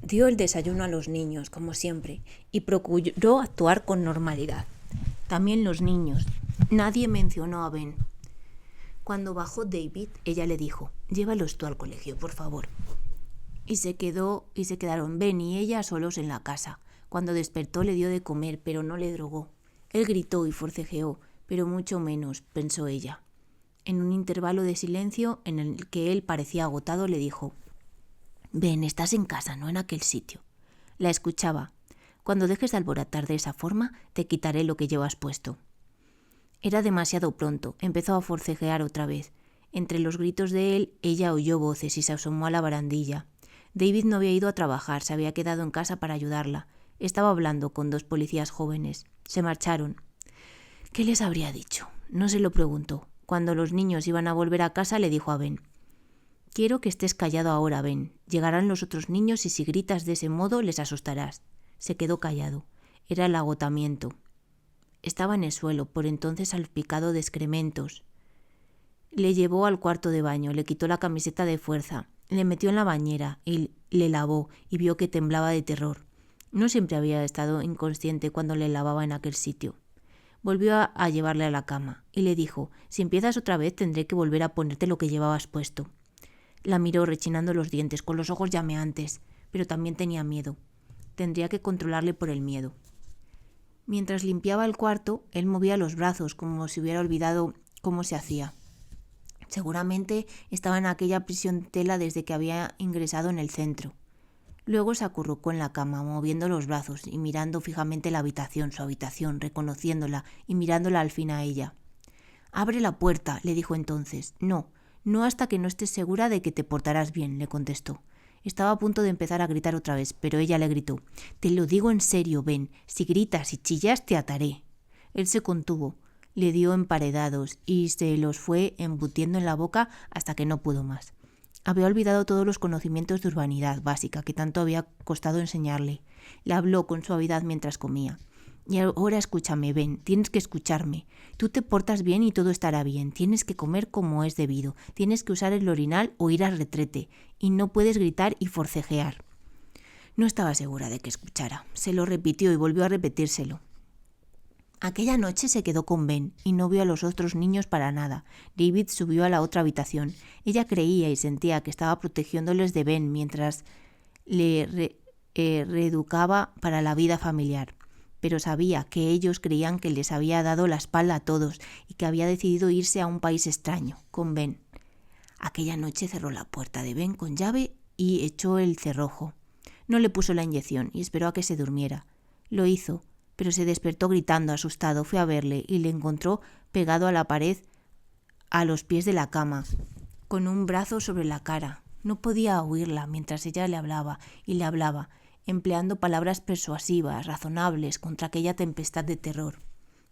dio el desayuno a los niños, como siempre, y procuró actuar con normalidad. También los niños. Nadie mencionó a Ben. Cuando bajó David, ella le dijo: «Llévalos tú al colegio, por favor». Y se quedaron Ben y ella solos en la casa. Cuando despertó le dio de comer, pero no le drogó. Él gritó y forcejeó, pero mucho menos, pensó ella. En un intervalo de silencio en el que él parecía agotado, le dijo: «Ben, estás en casa, no en aquel sitio». La escuchaba. «Cuando dejes de alborotar de esa forma, te quitaré lo que llevas puesto». Era demasiado pronto. Empezó a forcejear otra vez. Entre los gritos de él, ella oyó voces y se asomó a la barandilla. David no había ido a trabajar, se había quedado en casa para ayudarla. Estaba hablando con 2 policías jóvenes. Se marcharon. ¿Qué les habría dicho? No se lo preguntó. Cuando los niños iban a volver a casa, le dijo a Ben: «Quiero que estés callado ahora, Ben. Llegarán los otros niños y si gritas de ese modo les asustarás». Se quedó callado. Era el agotamiento. Estaba en el suelo, por entonces salpicado de excrementos. Le llevó al cuarto de baño, le quitó la camiseta de fuerza, le metió en la bañera y le lavó, y vio que temblaba de terror. No siempre había estado inconsciente cuando le lavaba en aquel sitio. Volvió a llevarle a la cama y le dijo: «Si empiezas otra vez tendré que volver a ponerte lo que llevabas puesto». La miró rechinando los dientes, con los ojos llameantes, pero también tenía miedo. Tendría que controlarle por el miedo. Mientras limpiaba el cuarto, él movía los brazos como si hubiera olvidado cómo se hacía. Seguramente estaba en aquella prisión de tela desde que había ingresado en el centro. Luego se acurrucó en la cama, moviendo los brazos y mirando fijamente la habitación, su habitación, reconociéndola y mirándola al fin a ella. «Abre la puerta», le dijo entonces. No hasta que no estés segura de que te portarás bien», le contestó. Estaba a punto de empezar a gritar otra vez, pero ella le gritó: «Te lo digo en serio, Ben. Si gritas y chillas, te ataré». Él se contuvo, le dio emparedados y se los fue embutiendo en la boca hasta que no pudo más. Había olvidado todos los conocimientos de urbanidad básica que tanto había costado enseñarle. Le habló con suavidad mientras comía. «Y ahora escúchame, Ben, tienes que escucharme. Tú te portas bien y todo estará bien. Tienes que comer como es debido. Tienes que usar el orinal o ir al retrete. Y no puedes gritar y forcejear». No estaba segura de que escuchara. Se lo repitió y volvió a repetírselo. Aquella noche se quedó con Ben y no vio a los otros niños para nada. David subió a la otra habitación. Ella creía y sentía que estaba protegiéndoles de Ben mientras le reeducaba para la vida familiar. Pero sabía que ellos creían que les había dado la espalda a todos y que había decidido irse a un país extraño, con Ben. Aquella noche cerró la puerta de Ben con llave y echó el cerrojo. No le puso la inyección y esperó a que se durmiera. Lo hizo, pero se despertó gritando, asustado. Fue a verle y le encontró pegado a la pared a los pies de la cama, con un brazo sobre la cara. No podía oírla mientras ella le hablaba, empleando palabras persuasivas, razonables, contra aquella tempestad de terror.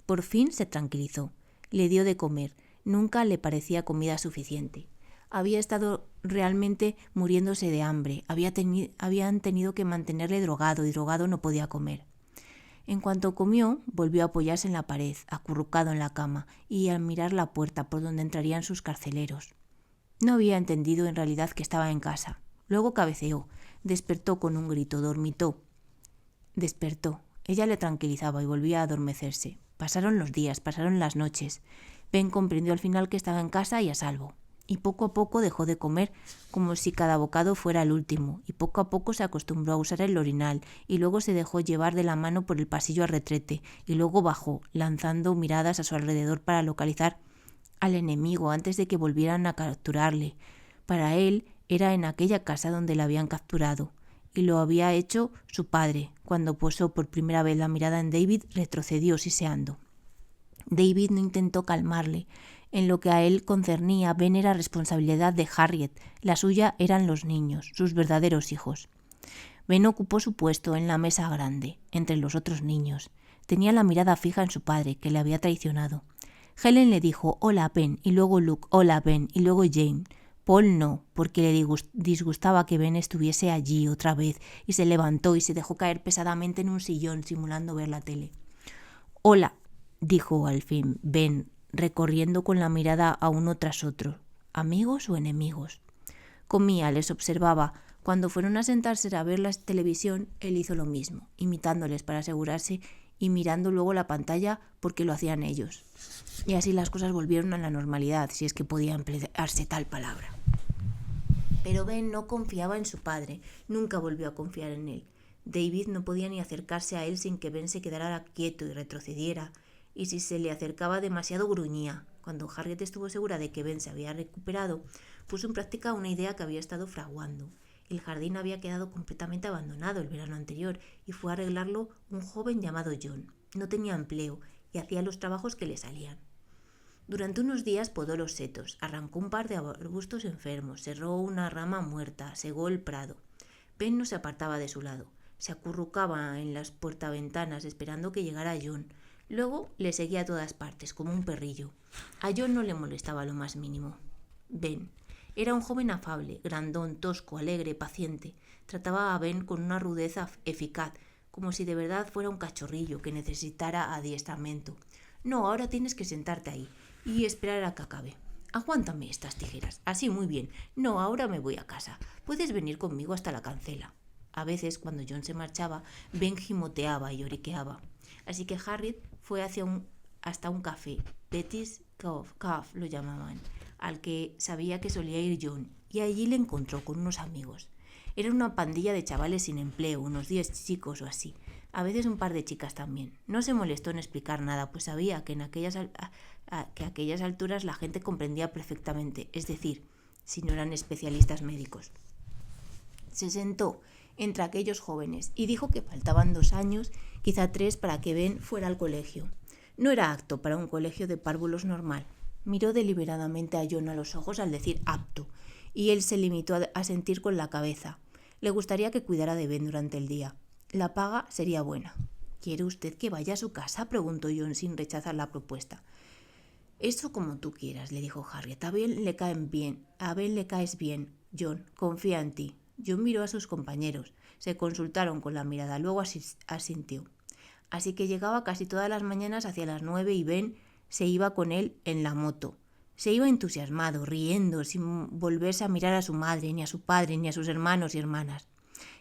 Por fin se tranquilizó. Le dio de comer. Nunca le parecía comida suficiente. Había estado realmente muriéndose de hambre. Habían tenido que mantenerle drogado y drogado no podía comer. En cuanto comió, volvió a apoyarse en la pared, acurrucado en la cama, y a mirar la puerta por donde entrarían sus carceleros. No había entendido en realidad que estaba en casa. Luego cabeceó. Despertó con un grito, dormitó. Despertó. Ella le tranquilizaba y volvía a adormecerse. Pasaron los días, pasaron las noches. Ben comprendió al final que estaba en casa y a salvo. Y poco a poco dejó de comer como si cada bocado fuera el último. Y poco a poco se acostumbró a usar el orinal. Y luego se dejó llevar de la mano por el pasillo al retrete. Y luego bajó, lanzando miradas a su alrededor para localizar al enemigo antes de que volvieran a capturarle. Para él era en aquella casa donde la habían capturado, y lo había hecho su padre. Cuando posó por primera vez la mirada en David, retrocedió siseando. David no intentó calmarle. En lo que a él concernía, Ben era responsabilidad de Harriet. La suya eran los niños, sus verdaderos hijos. Ben ocupó su puesto en la mesa grande, entre los otros niños. Tenía la mirada fija en su padre, que le había traicionado. Helen le dijo «Hola, Ben», y luego Luke «Hola, Ben», y luego Jane. Paul no, porque le disgustaba que Ben estuviese allí otra vez, y se levantó y se dejó caer pesadamente en un sillón, simulando ver la tele. «Hola», dijo al fin Ben, recorriendo con la mirada a uno tras otro. ¿Amigos o enemigos? Comía, les observaba, Cuando fueron a sentarse a ver la televisión, él hizo lo mismo, imitándoles para asegurarse y mirando luego la pantalla porque lo hacían ellos. Y así las cosas volvieron a la normalidad, si es que podía emplearse tal palabra. Pero Ben no confiaba en su padre, nunca volvió a confiar en él. David no podía ni acercarse a él sin que Ben se quedara quieto y retrocediera, y si se le acercaba demasiado gruñía. Cuando Harriet estuvo segura de que Ben se había recuperado, puso en práctica una idea que había estado fraguando. El jardín había quedado completamente abandonado el verano anterior y fue a arreglarlo un joven llamado John. No tenía empleo y hacía los trabajos que le salían. Durante unos días podó los setos, arrancó un par de arbustos enfermos, cerró una rama muerta, segó el prado. Ben no se apartaba de su lado, se acurrucaba en las puertaventanas esperando que llegara John. Luego le seguía a todas partes, como un perrillo. A John no le molestaba lo más mínimo. Ben era un joven afable, grandón, tosco, alegre, paciente. Trataba a Ben con una rudeza eficaz, como si de verdad fuera un cachorrillo que necesitara adiestramiento. No, ahora tienes que sentarte ahí y esperar a que acabe. Aguántame estas tijeras. Así, muy bien. No, ahora me voy a casa. Puedes venir conmigo hasta la cancela. A veces, cuando John se marchaba, Ben gimoteaba y lloriqueaba. Así que Harriet fue hasta un café, Betty's Cove lo llamaban, al que sabía que solía ir John, y allí le encontró con unos amigos. Era una pandilla de chavales sin empleo, unos 10 chicos o así, a veces un par de chicas también. No se molestó en explicar nada, pues sabía que a aquellas alturas la gente comprendía perfectamente, es decir, si no eran especialistas médicos. Se sentó entre aquellos jóvenes y dijo que faltaban 2 años, quizá 3, para que Ben fuera al colegio. No era apto para un colegio de párvulos normal. Miró deliberadamente a John a los ojos al decir apto, y él se limitó a sentir con la cabeza. Le gustaría que cuidara de Ben durante el día. La paga sería buena. ¿Quiere usted que vaya a su casa?, preguntó John sin rechazar la propuesta. Eso como tú quieras, le dijo Harriet. A Ben le caes bien, John. Confía en ti. John miró a sus compañeros. Se consultaron con la mirada. Luego asintió. Así que llegaba casi todas las mañanas hacia las 9 y Ben se iba con él en la moto. Se iba entusiasmado, riendo, sin volverse a mirar a su madre, ni a su padre, ni a sus hermanos y hermanas.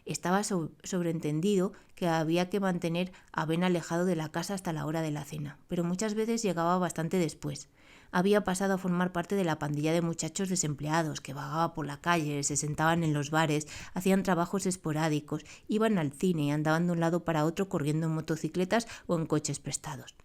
Estaba sobreentendido que había que mantener a Ben alejado de la casa hasta la hora de la cena, pero muchas veces llegaba bastante después. Había pasado a formar parte de la pandilla de muchachos desempleados que vagaba por la calle, se sentaban en los bares, hacían trabajos esporádicos, iban al cine y andaban de un lado para otro corriendo en motocicletas o en coches prestados.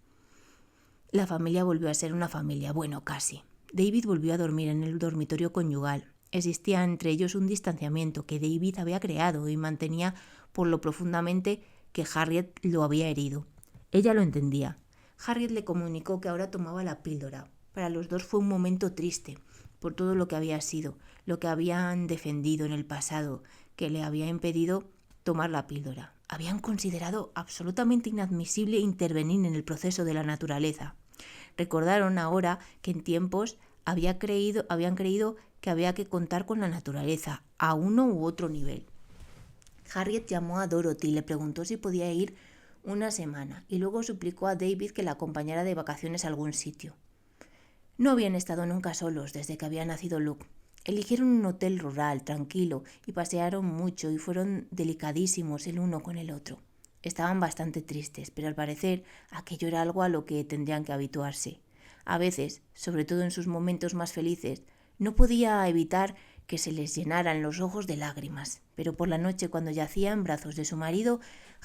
La familia volvió a ser una familia, bueno, casi. David volvió a dormir en el dormitorio conyugal. Existía entre ellos un distanciamiento que David había creado y mantenía por lo profundamente que Harriet lo había herido. Ella lo entendía. Harriet le comunicó que ahora tomaba la píldora. Para los dos fue un momento triste, por todo lo que había sido, lo que habían defendido en el pasado, que le había impedido tomar la píldora. Habían considerado absolutamente inadmisible intervenir en el proceso de la naturaleza. Recordaron ahora que en tiempos habían creído que había que contar con la naturaleza, a uno u otro nivel. Harriet llamó a Dorothy y le preguntó si podía ir una semana, y luego suplicó a David que la acompañara de vacaciones a algún sitio. No habían estado nunca solos desde que había nacido Luke. Eligieron un hotel rural, tranquilo, y pasearon mucho y fueron delicadísimos el uno con el otro. Estaban bastante tristes, pero al parecer aquello era algo a lo que tendrían que habituarse. A veces, sobre todo en sus momentos más felices, no podía evitar que se les llenaran los ojos de lágrimas, pero por la noche, cuando yacía en brazos de su marido,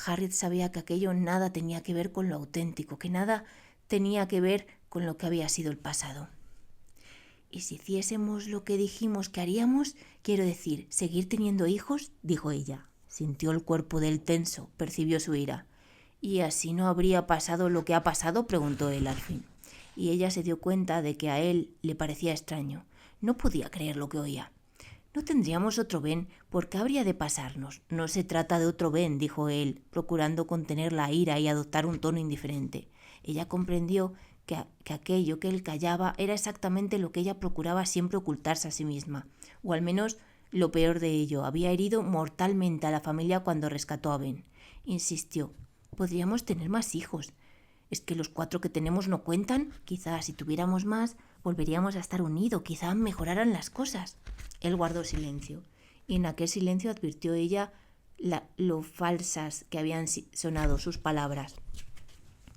Harriet sabía que aquello nada tenía que ver con lo auténtico, que nada tenía que ver con lo que había sido el pasado. ¿Y si hiciésemos lo que dijimos que haríamos? Quiero decir, ¿seguir teniendo hijos?, dijo ella. Sintió el cuerpo de él tenso, percibió su ira. ¿Y así no habría pasado lo que ha pasado?, preguntó él al fin. Y ella se dio cuenta de que a él le parecía extraño. No podía creer lo que oía. «No tendríamos otro Ben, ¿por qué habría de pasarnos? No se trata de otro Ben», dijo él, procurando contener la ira y adoptar un tono indiferente. Ella comprendió que aquello que él callaba era exactamente lo que ella procuraba siempre ocultarse a sí misma, o al menos lo peor de ello. Había herido mortalmente a la familia cuando rescató a Ben. Insistió: «Podríamos tener más hijos. ¿Es que los 4 que tenemos no cuentan? Quizás si tuviéramos más, volveríamos a estar unidos, quizás mejoraran las cosas». Él guardó silencio. y en aquel silencio advirtió ella lo falsas que habían sonado sus palabras.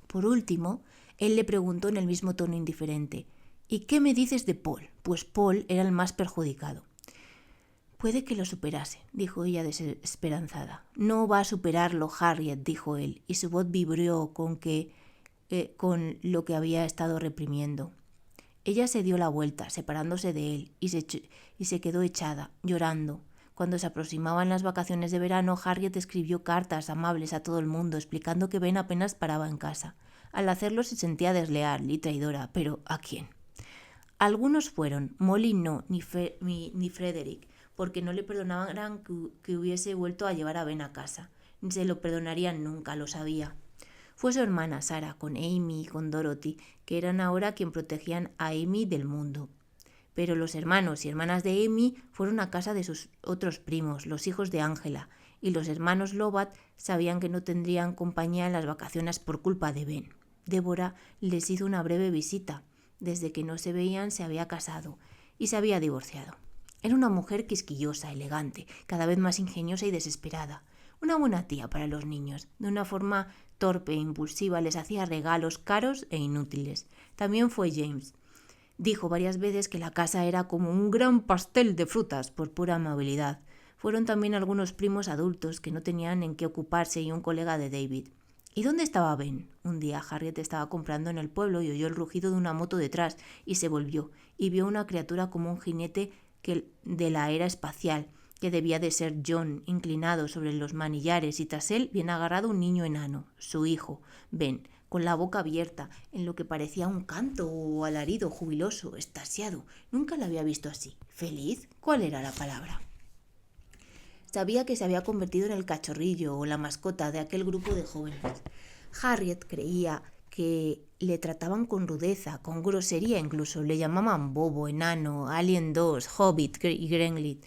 Por último, él le preguntó en el mismo tono indiferente: ¿y qué me dices de Paul? Pues Paul era el más perjudicado. Puede que lo superase, dijo ella desesperanzada. No va a superarlo, Harriet, dijo él, y su voz vibró con lo que había estado reprimiendo. Ella se dio la vuelta, separándose de él, y se quedó echada, llorando. Cuando se aproximaban las vacaciones de verano, Harriet escribió cartas amables a todo el mundo, explicando que Ben apenas paraba en casa. Al hacerlo se sentía desleal y traidora, pero ¿a quién? Algunos fueron, Molly no, ni Frederick, porque no le perdonaran que hubiese vuelto a llevar a Ben a casa. Ni se lo perdonarían nunca, lo sabía. Fue su hermana Sarah, con Amy y con Dorothy, que eran ahora quien protegían a Amy del mundo. Pero los hermanos y hermanas de Amy fueron a casa de sus otros primos, los hijos de Angela, y los hermanos Lovat sabían que no tendrían compañía en las vacaciones por culpa de Ben. Débora les hizo una breve visita. Desde que no se veían se había casado y se había divorciado. Era una mujer quisquillosa, elegante, cada vez más ingeniosa y desesperada. Una buena tía para los niños. De una forma torpe e impulsiva les hacía regalos caros e inútiles. También fue James. Dijo varias veces que la casa era como un gran pastel de frutas por pura amabilidad. Fueron también algunos primos adultos que no tenían en qué ocuparse y un colega de David. ¿Y dónde estaba Ben? Un día Harriet estaba comprando en el pueblo y oyó el rugido de una moto detrás y se volvió y vio una criatura como un jinete de la era espacial, que debía de ser John, inclinado sobre los manillares, y tras él bien agarrado un niño enano, su hijo, Ben, con la boca abierta, en lo que parecía un canto o alarido jubiloso, extasiado. Nunca la había visto así. ¿Feliz? ¿Cuál era la palabra? Sabía que se había convertido en el cachorrillo o la mascota de aquel grupo de jóvenes. Harriet creía que le trataban con rudeza, con grosería incluso. Le llamaban bobo, enano, alien 2, hobbit y gremlin.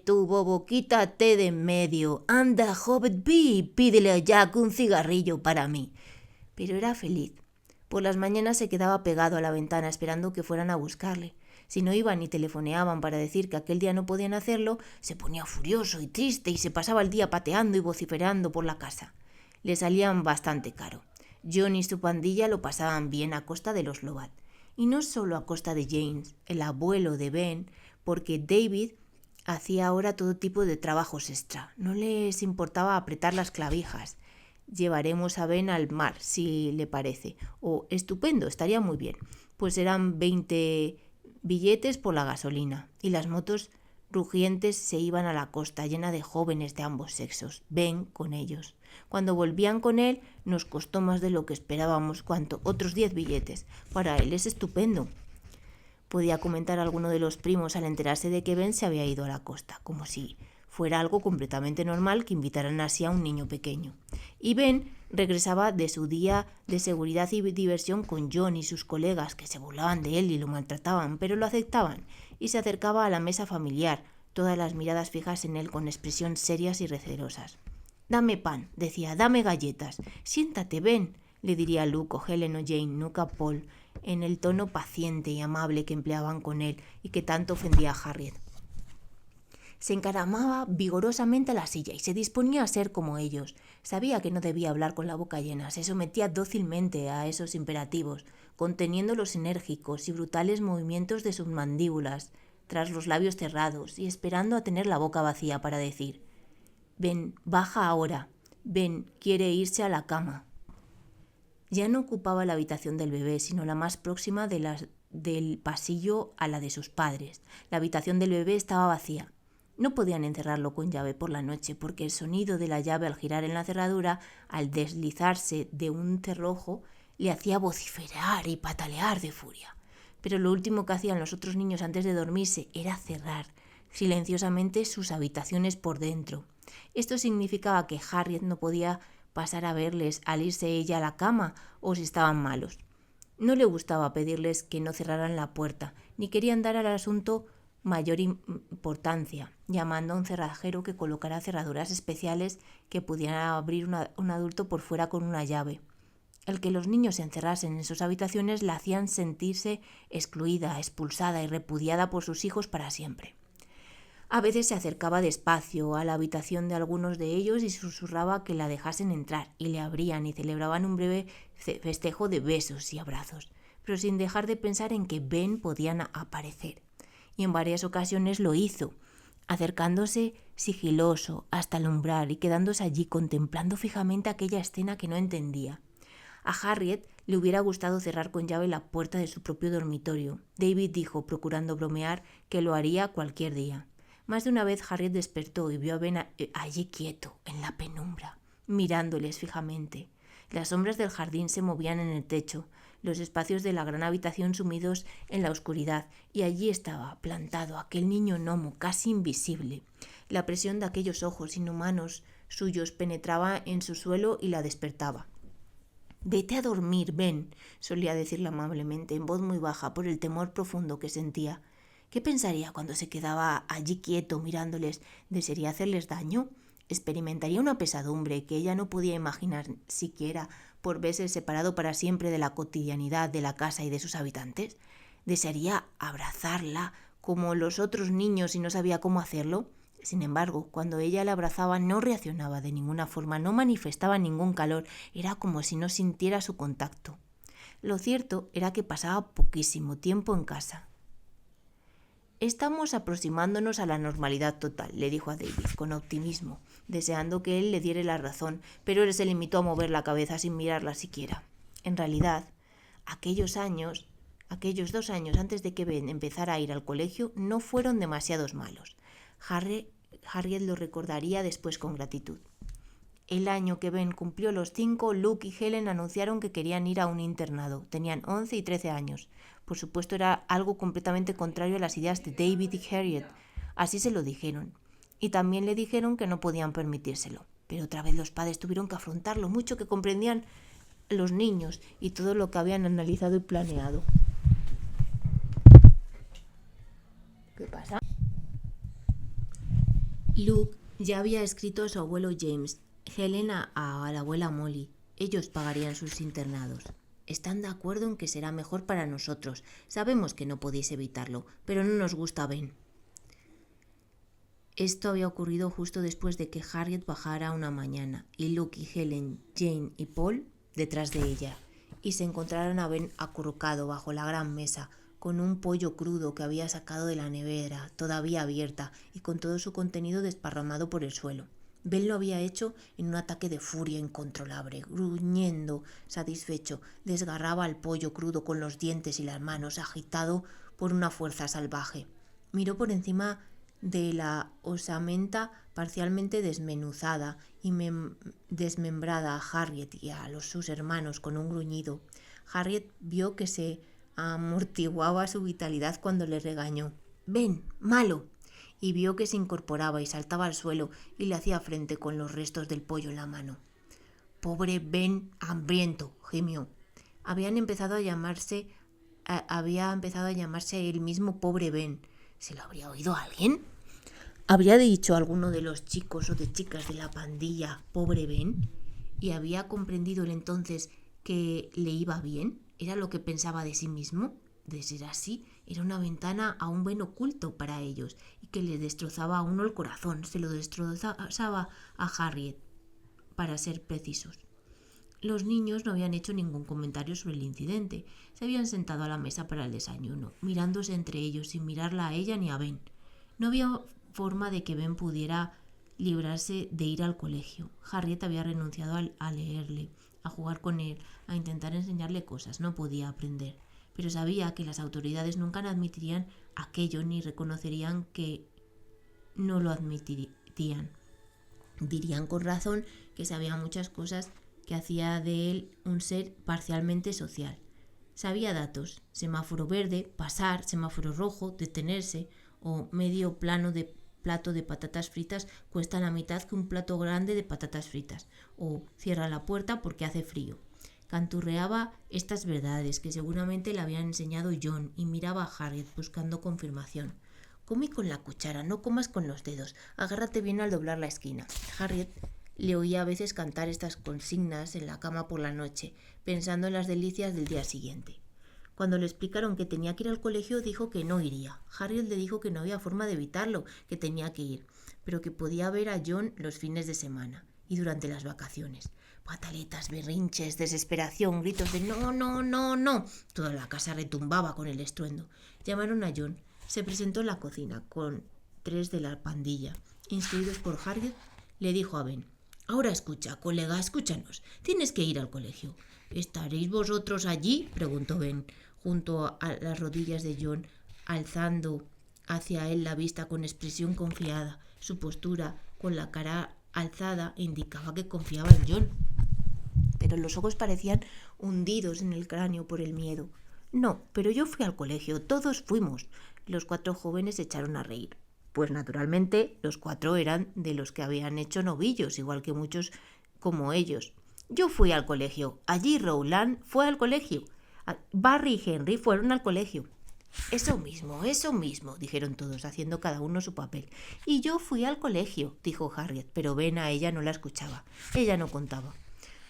Tú, bobo, quítate de en medio. Anda, hobbit, pídele a Jack un cigarrillo para mí. Pero era feliz. Por las mañanas se quedaba pegado a la ventana esperando que fueran a buscarle. Si no iban y telefoneaban para decir que aquel día no podían hacerlo, se ponía furioso y triste y se pasaba el día pateando y vociferando por la casa. Le salían bastante caro. John y su pandilla lo pasaban bien a costa de los Lovat. Y no solo a costa de James, el abuelo de Ben, porque David hacía ahora todo tipo de trabajos extra. No les importaba apretar las clavijas. Llevaremos a Ben al mar, si le parece. Estupendo, estaría muy bien. Pues eran 20 billetes por la gasolina, y las motos rugientes se iban a la costa, llena de jóvenes de ambos sexos. Ben con ellos. Cuando volvían con él, nos costó más de lo que esperábamos, otros 10 billetes. Para él es estupendo. Podía comentar alguno de los primos al enterarse de que Ben se había ido a la costa, como si fuera algo completamente normal que invitaran así a un niño pequeño. Y Ben regresaba de su día de seguridad y diversión con John y sus colegas, que se burlaban de él y lo maltrataban, pero lo aceptaban, y se acercaba a la mesa familiar, todas las miradas fijas en él con expresión serias y recelosas. «Dame pan», decía, «dame galletas». «Siéntate, Ben», le diría Luke o Helen o Jane, nunca Paul, en el tono paciente y amable que empleaban con él y que tanto ofendía a Harriet. Se encaramaba vigorosamente a la silla y se disponía a ser como ellos. Sabía que no debía hablar con la boca llena, se sometía dócilmente a esos imperativos, conteniendo los enérgicos y brutales movimientos de sus mandíbulas, tras los labios cerrados, y esperando a tener la boca vacía para decir: «Ben, baja ahora. Ben quiere irse a la cama». Ya no ocupaba la habitación del bebé, sino la más próxima del pasillo a la de sus padres. La habitación del bebé estaba vacía. No podían encerrarlo con llave por la noche, porque el sonido de la llave al girar en la cerradura, al deslizarse de un cerrojo, le hacía vociferar y patalear de furia. Pero lo último que hacían los otros niños antes de dormirse era cerrar silenciosamente sus habitaciones por dentro. Esto significaba que Harriet no podía pasar a verles al irse ella a la cama o si estaban malos. No le gustaba pedirles que no cerraran la puerta, ni querían dar al asunto mayor importancia, llamando a un cerrajero que colocara cerraduras especiales que pudiera abrir un adulto por fuera con una llave. El que los niños se encerrasen en sus habitaciones la hacían sentirse excluida, expulsada y repudiada por sus hijos para siempre. A veces se acercaba despacio a la habitación de algunos de ellos y susurraba que la dejasen entrar, y le abrían y celebraban un breve festejo de besos y abrazos, pero sin dejar de pensar en que Ben podía aparecer. Y en varias ocasiones lo hizo, acercándose sigiloso hasta el umbral y quedándose allí contemplando fijamente aquella escena que no entendía. A Harriet le hubiera gustado cerrar con llave la puerta de su propio dormitorio. David dijo, procurando bromear, que lo haría cualquier día. Más de una vez Harriet despertó y vio a Ben allí quieto, en la penumbra, mirándoles fijamente. Las sombras del jardín se movían en el techo, los espacios de la gran habitación sumidos en la oscuridad, y allí estaba, plantado, aquel niño gnomo, casi invisible. La presión de aquellos ojos inhumanos suyos penetraba en su suelo y la despertaba. «Vete a dormir, Ben», solía decirle amablemente, en voz muy baja, por el temor profundo que sentía. ¿Qué pensaría cuando se quedaba allí quieto mirándoles? ¿Desearía hacerles daño? Experimentaría una pesadumbre que ella no podía imaginar siquiera por verse separado para siempre de la cotidianidad de la casa y de sus habitantes. ¿Desearía abrazarla como los otros niños y no sabía cómo hacerlo? Sin embargo, cuando ella la abrazaba no reaccionaba de ninguna forma, no manifestaba ningún calor, era como si no sintiera su contacto. Lo cierto era que pasaba poquísimo tiempo en casa. «Estamos aproximándonos a la normalidad total», le dijo a David con optimismo, deseando que él le diera la razón, pero él se limitó a mover la cabeza sin mirarla siquiera. En realidad, aquellos 2 años antes de que Ben empezara a ir al colegio, no fueron demasiados malos. Harriet lo recordaría después con gratitud. El año que Ben cumplió los 5, Luke y Helen anunciaron que querían ir a un internado. Tenían 11 y 13 años. Por supuesto, era algo completamente contrario a las ideas de David y Harriet. Así se lo dijeron. Y también le dijeron que no podían permitírselo. Pero otra vez los padres tuvieron que afrontar lo mucho que comprendían los niños y todo lo que habían analizado y planeado. ¿Qué pasa? Luke ya había escrito a su abuelo James, Helen a la abuela Molly. Ellos pagarían sus internados. Están de acuerdo en que será mejor para nosotros. Sabemos que no podéis evitarlo, pero no nos gusta Ben. Esto había ocurrido justo después de que Harriet bajara una mañana, y Luke y Helen, Jane y Paul detrás de ella, y se encontraron a Ben acurrucado bajo la gran mesa, con un pollo crudo que había sacado de la nevera, todavía abierta, y con todo su contenido desparramado por el suelo. Ben lo había hecho en un ataque de furia incontrolable. Gruñendo, satisfecho, desgarraba el pollo crudo con los dientes y las manos, agitado por una fuerza salvaje. Miró por encima de la osamenta parcialmente desmenuzada y desmembrada a Harriet y a sus hermanos con un gruñido. Harriet vio que se amortiguaba su vitalidad cuando le regañó. «¡Ven, malo!» y vio que se incorporaba y saltaba al suelo y le hacía frente con los restos del pollo en la mano. «¡Pobre Ben hambriento!», gimió. Había empezado a llamarse el mismo pobre Ben. ¿Se lo habría oído alguien? ¿Habría dicho alguno de los chicos o de chicas de la pandilla pobre Ben? ¿Y había comprendido él entonces que le iba bien? ¿Era lo que pensaba de sí mismo? De ser así, era una ventana a un Ben oculto para ellos y que le destrozaba a uno el corazón. Se lo destrozaba a Harriet, para ser precisos. Los niños no habían hecho ningún comentario sobre el incidente. Se habían sentado a la mesa para el desayuno, mirándose entre ellos sin mirarla a ella ni a Ben. No había forma de que Ben pudiera librarse de ir al colegio. Harriet había renunciado a leerle, a jugar con él, a intentar enseñarle cosas. No podía aprender, pero sabía que las autoridades nunca admitirían aquello ni reconocerían que no lo admitirían. Dirían con razón que sabía muchas cosas que hacía de él un ser parcialmente social. Sabía datos: semáforo verde, pasar, semáforo rojo, detenerse, o medio plato de patatas fritas cuesta la mitad que un plato grande de patatas fritas, o cierra la puerta porque hace frío. Canturreaba estas verdades que seguramente le habían enseñado John y miraba a Harriet buscando confirmación. «Come con la cuchara, no comas con los dedos. Agárrate bien al doblar la esquina». Harriet le oía a veces cantar estas consignas en la cama por la noche, pensando en las delicias del día siguiente. Cuando le explicaron que tenía que ir al colegio, dijo que no iría. Harriet le dijo que no había forma de evitarlo, que tenía que ir, pero que podía ver a John los fines de semana y durante las vacaciones. Pataletas, berrinches, desesperación, gritos de no, no, no, no. Toda la casa retumbaba con el estruendo. Llamaron a John. Se presentó en la cocina con 3 de la pandilla. Instruidos por Harriet, le dijo a Ben: ahora escucha, colega, escúchanos. Tienes que ir al colegio. ¿Estaréis vosotros allí?, preguntó Ben, junto a las rodillas de John, alzando hacia él la vista con expresión confiada. Su postura, con la cara alzada, indicaba que confiaba en John, pero los ojos parecían hundidos en el cráneo por el miedo. No, pero yo fui al colegio, todos fuimos. Los 4 jóvenes se echaron a reír. Pues naturalmente los 4 eran de los que habían hecho novillos, igual que muchos como ellos. Yo fui al colegio. Allí Rowland fue al colegio. Barry y Henry fueron al colegio. Eso mismo, dijeron todos, haciendo cada uno su papel. Y yo fui al colegio, dijo Harriet, pero Ben a ella no la escuchaba. Ella no contaba.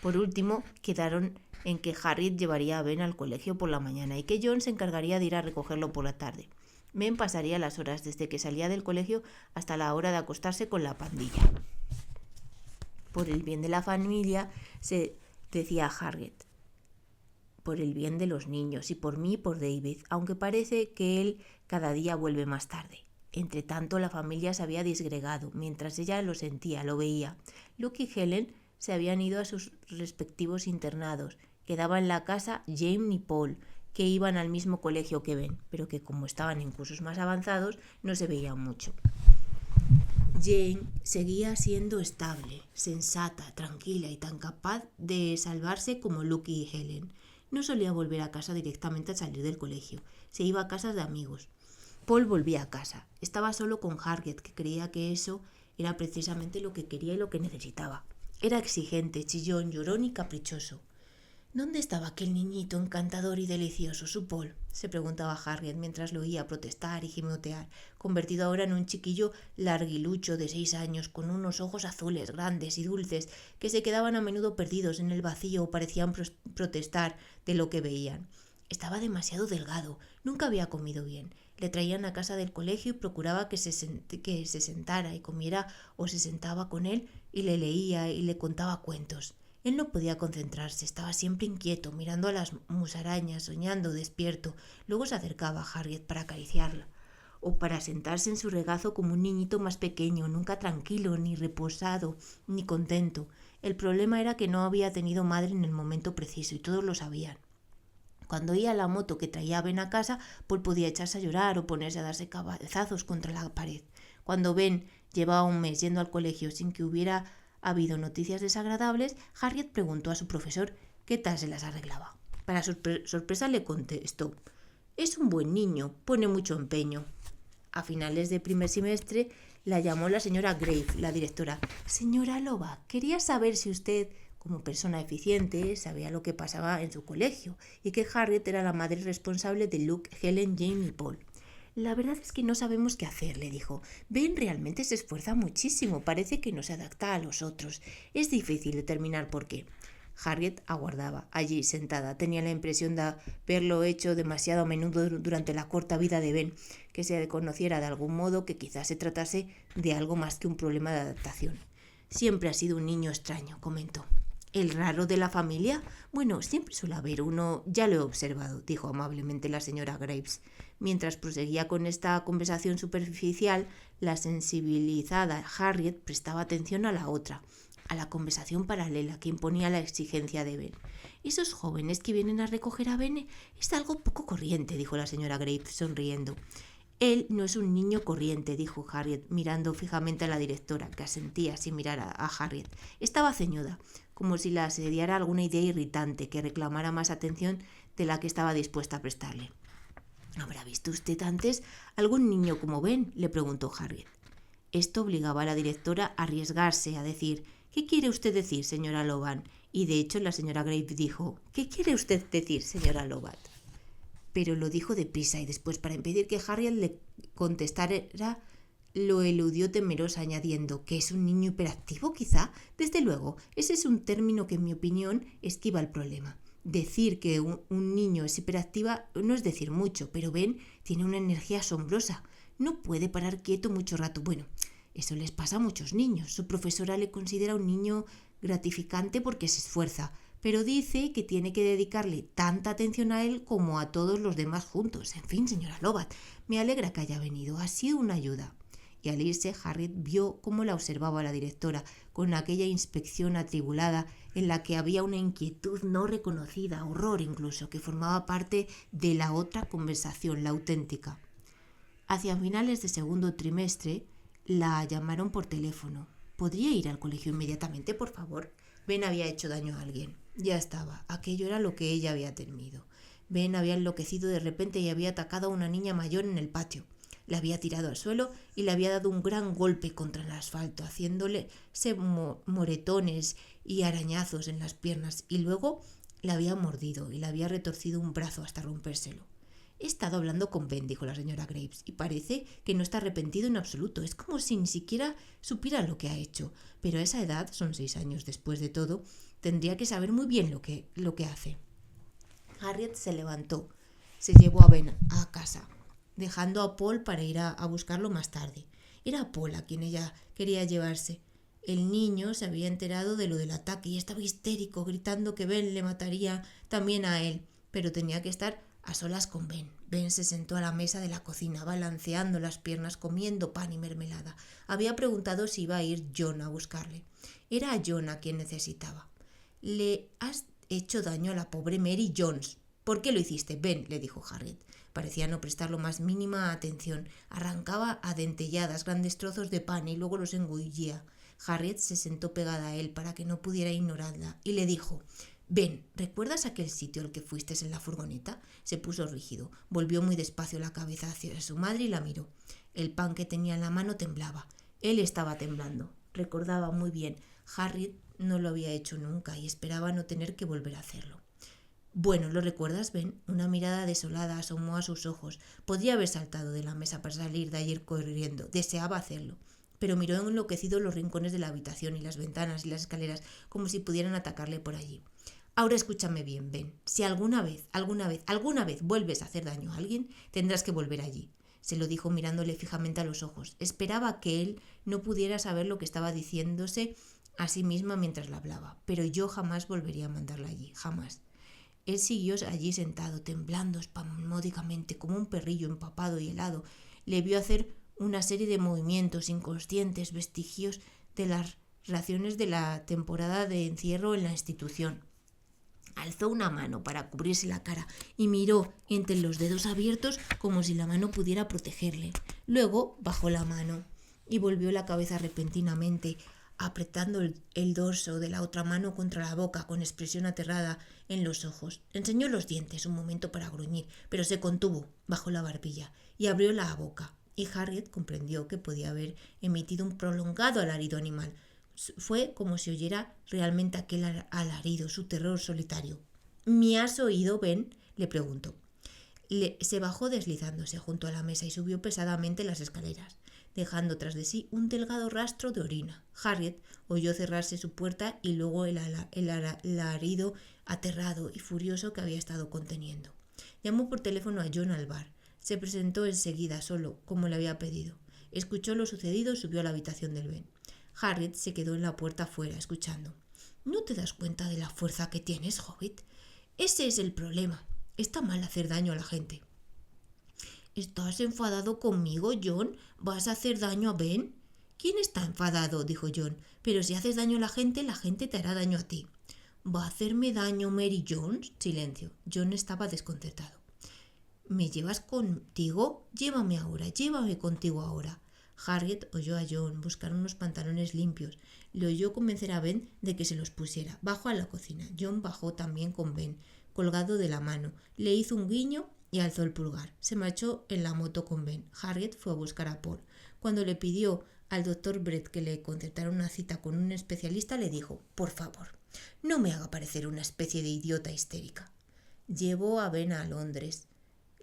Por último, quedaron en que Harriet llevaría a Ben al colegio por la mañana y que John se encargaría de ir a recogerlo por la tarde. Ben pasaría las horas desde que salía del colegio hasta la hora de acostarse con la pandilla. Por el bien de la familia, se decía Harriet, por el bien de los niños y por mí y por David, aunque parece que él cada día vuelve más tarde. Entre tanto, la familia se había disgregado, mientras ella lo sentía, lo veía. Luke y Helen se habían ido a sus respectivos internados. Quedaba en la casa Jane y Paul, que iban al mismo colegio que Ben, pero que como estaban en cursos más avanzados, no se veían mucho. Jane seguía siendo estable, sensata, tranquila y tan capaz de salvarse como Luke y Helen. No solía volver a casa directamente al salir del colegio. Se iba a casas de amigos. Paul volvía a casa. Estaba solo con Harriet, que creía que eso era precisamente lo que quería y lo que necesitaba. Era exigente, chillón, llorón y caprichoso. ¿Dónde estaba aquel niñito encantador y delicioso, su Paul?, se preguntaba Harriet mientras lo oía protestar y gimotear, convertido ahora en un chiquillo larguilucho de 6 años, con unos ojos azules, grandes y dulces, que se quedaban a menudo perdidos en el vacío o parecían protestar de lo que veían. Estaba demasiado delgado, nunca había comido bien. Le traían a casa del colegio y procuraba que se sentara y comiera, o se sentaba con él y le leía y le contaba cuentos. Él no podía concentrarse, estaba siempre inquieto, mirando a las musarañas, soñando, despierto. Luego se acercaba a Harriet para acariciarla, o para sentarse en su regazo como un niñito más pequeño, nunca tranquilo, ni reposado, ni contento. El problema era que no había tenido madre en el momento preciso, y todos lo sabían. Cuando oía la moto que traía a Ben a casa, Paul podía echarse a llorar o ponerse a darse cabezazos contra la pared. Cuando Ben llevaba un mes yendo al colegio sin que hubiera habido noticias desagradables, Harriet preguntó a su profesor qué tal se las arreglaba. Para sorpresa le contestó: es un buen niño, pone mucho empeño. A finales de primer semestre la llamó la señora Grave, la directora. Señora Loba, quería saber si usted, como persona eficiente, sabía lo que pasaba en su colegio y que Harriet era la madre responsable de Luke, Helen, Jane y Paul. La verdad es que no sabemos qué hacer, le dijo. Ben realmente se esfuerza muchísimo, parece que no se adapta a los otros. Es difícil determinar por qué. Harriet aguardaba, allí sentada. Tenía la impresión de haberlo hecho demasiado a menudo durante la corta vida de Ben, que se conociera de algún modo que quizás se tratase de algo más que un problema de adaptación. Siempre ha sido un niño extraño, comentó. ¿El raro de la familia? Bueno, siempre suele haber uno, ya lo he observado, dijo amablemente la señora Graves. Mientras proseguía con esta conversación superficial, la sensibilizada Harriet prestaba atención a la otra, a la conversación paralela que imponía la exigencia de Ben. Esos jóvenes que vienen a recoger a Ben es algo poco corriente, dijo la señora Graves sonriendo. Él no es un niño corriente, dijo Harriet, mirando fijamente a la directora, que asentía sin mirar a Harriet. Estaba ceñuda, como si la asediara alguna idea irritante que reclamara más atención de la que estaba dispuesta a prestarle. ¿Habrá visto usted antes algún niño como Ben?, le preguntó Harriet. Esto obligaba a la directora a arriesgarse, a decir: ¿qué quiere usted decir, señora Loban? Y de hecho la señora Graves dijo: ¿qué quiere usted decir, señora Loban? Pero lo dijo deprisa y después, para impedir que Harriet le contestara, lo eludió temerosa, añadiendo: ¿que es un niño hiperactivo, quizá? Desde luego, ese es un término que, en mi opinión, esquiva el problema. Decir que un niño es hiperactiva no es decir mucho, pero Ben tiene una energía asombrosa. No puede parar quieto mucho rato. Bueno, eso les pasa a muchos niños. Su profesora le considera un niño gratificante porque se esfuerza, pero dice que tiene que dedicarle tanta atención a él como a todos los demás juntos. En fin, señora Lobat, me alegra que haya venido. Ha sido una ayuda. Y al irse, Harriet vio cómo la observaba la directora, con aquella inspección atribulada en la que había una inquietud no reconocida, horror incluso, que formaba parte de la otra conversación, la auténtica. Hacia finales de segundo trimestre, la llamaron por teléfono. ¿Podría ir al colegio inmediatamente, por favor? Ben había hecho daño a alguien. Ya estaba. Aquello era lo que ella había temido. Ben había enloquecido de repente y había atacado a una niña mayor en el patio. La había tirado al suelo y le había dado un gran golpe contra el asfalto, haciéndole moretones y arañazos en las piernas, y luego la había mordido y le había retorcido un brazo hasta rompérselo. He estado hablando con Ben, dijo la señora Graves, y parece que no está arrepentido en absoluto. Es como si ni siquiera supiera lo que ha hecho. Pero a esa edad, son 6 años después de todo, tendría que saber muy bien lo que hace. Harriet se levantó, se llevó a Ben a casa, dejando a Paul para ir a buscarlo más tarde. Era Paul a quien ella quería llevarse. El niño se había enterado de lo del ataque y estaba histérico, gritando que Ben le mataría también a él, pero tenía que estar a solas con Ben. Ben se sentó a la mesa de la cocina, balanceando las piernas, comiendo pan y mermelada. Había preguntado si iba a ir John a buscarle. Era a John a quien necesitaba. Le has hecho daño a la pobre Mary Jones. ¿Por qué lo hiciste, Ben?, le dijo Harriet. Parecía no prestar lo más mínima atención. Arrancaba a dentelladas grandes trozos de pan y luego los engullía. Harriet se sentó pegada a él para que no pudiera ignorarla y le dijo: «Ben, ¿recuerdas aquel sitio al que fuiste en la furgoneta?». Se puso rígido, volvió muy despacio la cabeza hacia su madre y la miró. El pan que tenía en la mano temblaba. Él estaba temblando. Recordaba muy bien. Harriet no lo había hecho nunca y esperaba no tener que volver a hacerlo. «Bueno, ¿lo recuerdas, Ben?». Una mirada desolada asomó a sus ojos. Podría haber saltado de la mesa para salir de ayer corriendo. Deseaba hacerlo. Pero miró enloquecido los rincones de la habitación y las ventanas y las escaleras, como si pudieran atacarle por allí. «Ahora escúchame bien, Ben. Si alguna vez vuelves a hacer daño a alguien, tendrás que volver allí». Se lo dijo mirándole fijamente a los ojos. Esperaba que él no pudiera saber lo que estaba diciéndose a sí misma mientras la hablaba. «Pero yo jamás volvería a mandarla allí. Jamás». Él siguió allí sentado, temblando espasmódicamente como un perrillo empapado y helado. Le vio hacer una serie de movimientos inconscientes, vestigios de las relaciones de la temporada de encierro en la institución. Alzó una mano para cubrirse la cara y miró entre los dedos abiertos como si la mano pudiera protegerle. Luego bajó la mano y volvió la cabeza repentinamente, apretando el dorso de la otra mano contra la boca con expresión aterrada en los ojos. Enseñó los dientes un momento para gruñir, pero se contuvo bajo la barbilla y abrió la boca. Y Harriet comprendió que podía haber emitido un prolongado alarido animal. Fue como si oyera realmente aquel alarido, su terror solitario. «¿Me has oído, Ben?», le preguntó. Se bajó deslizándose junto a la mesa y subió pesadamente las escaleras, dejando tras de sí un delgado rastro de orina. Harriet oyó cerrarse su puerta y luego el alarido aterrado y furioso que había estado conteniendo. Llamó por teléfono a John al bar. Se presentó enseguida, solo, como le había pedido. Escuchó lo sucedido y subió a la habitación del Ben. Harriet se quedó en la puerta afuera, escuchando. «¿No te das cuenta de la fuerza que tienes, Hobbit? Ese es el problema. Está mal hacer daño a la gente». «¿Estás enfadado conmigo, John? ¿Vas a hacer daño a Ben?». «¿Quién está enfadado?», dijo John. «Pero si haces daño a la gente te hará daño a ti». «¿Va a hacerme daño Mary Jones?». Silencio. John estaba desconcertado. «¿Me llevas contigo? Llévame contigo ahora». Harriet oyó a John buscar unos pantalones limpios. Le oyó convencer a Ben de que se los pusiera. Bajó a la cocina. John bajó también con Ben, colgado de la mano. Le hizo un guiño y alzó el pulgar. Se marchó en la moto con Ben. Harriet fue a buscar a Paul. Cuando le pidió al doctor Brett que le concertara una cita con un especialista, le dijo: «Por favor, no me haga parecer una especie de idiota histérica». Llevó a Ben a Londres.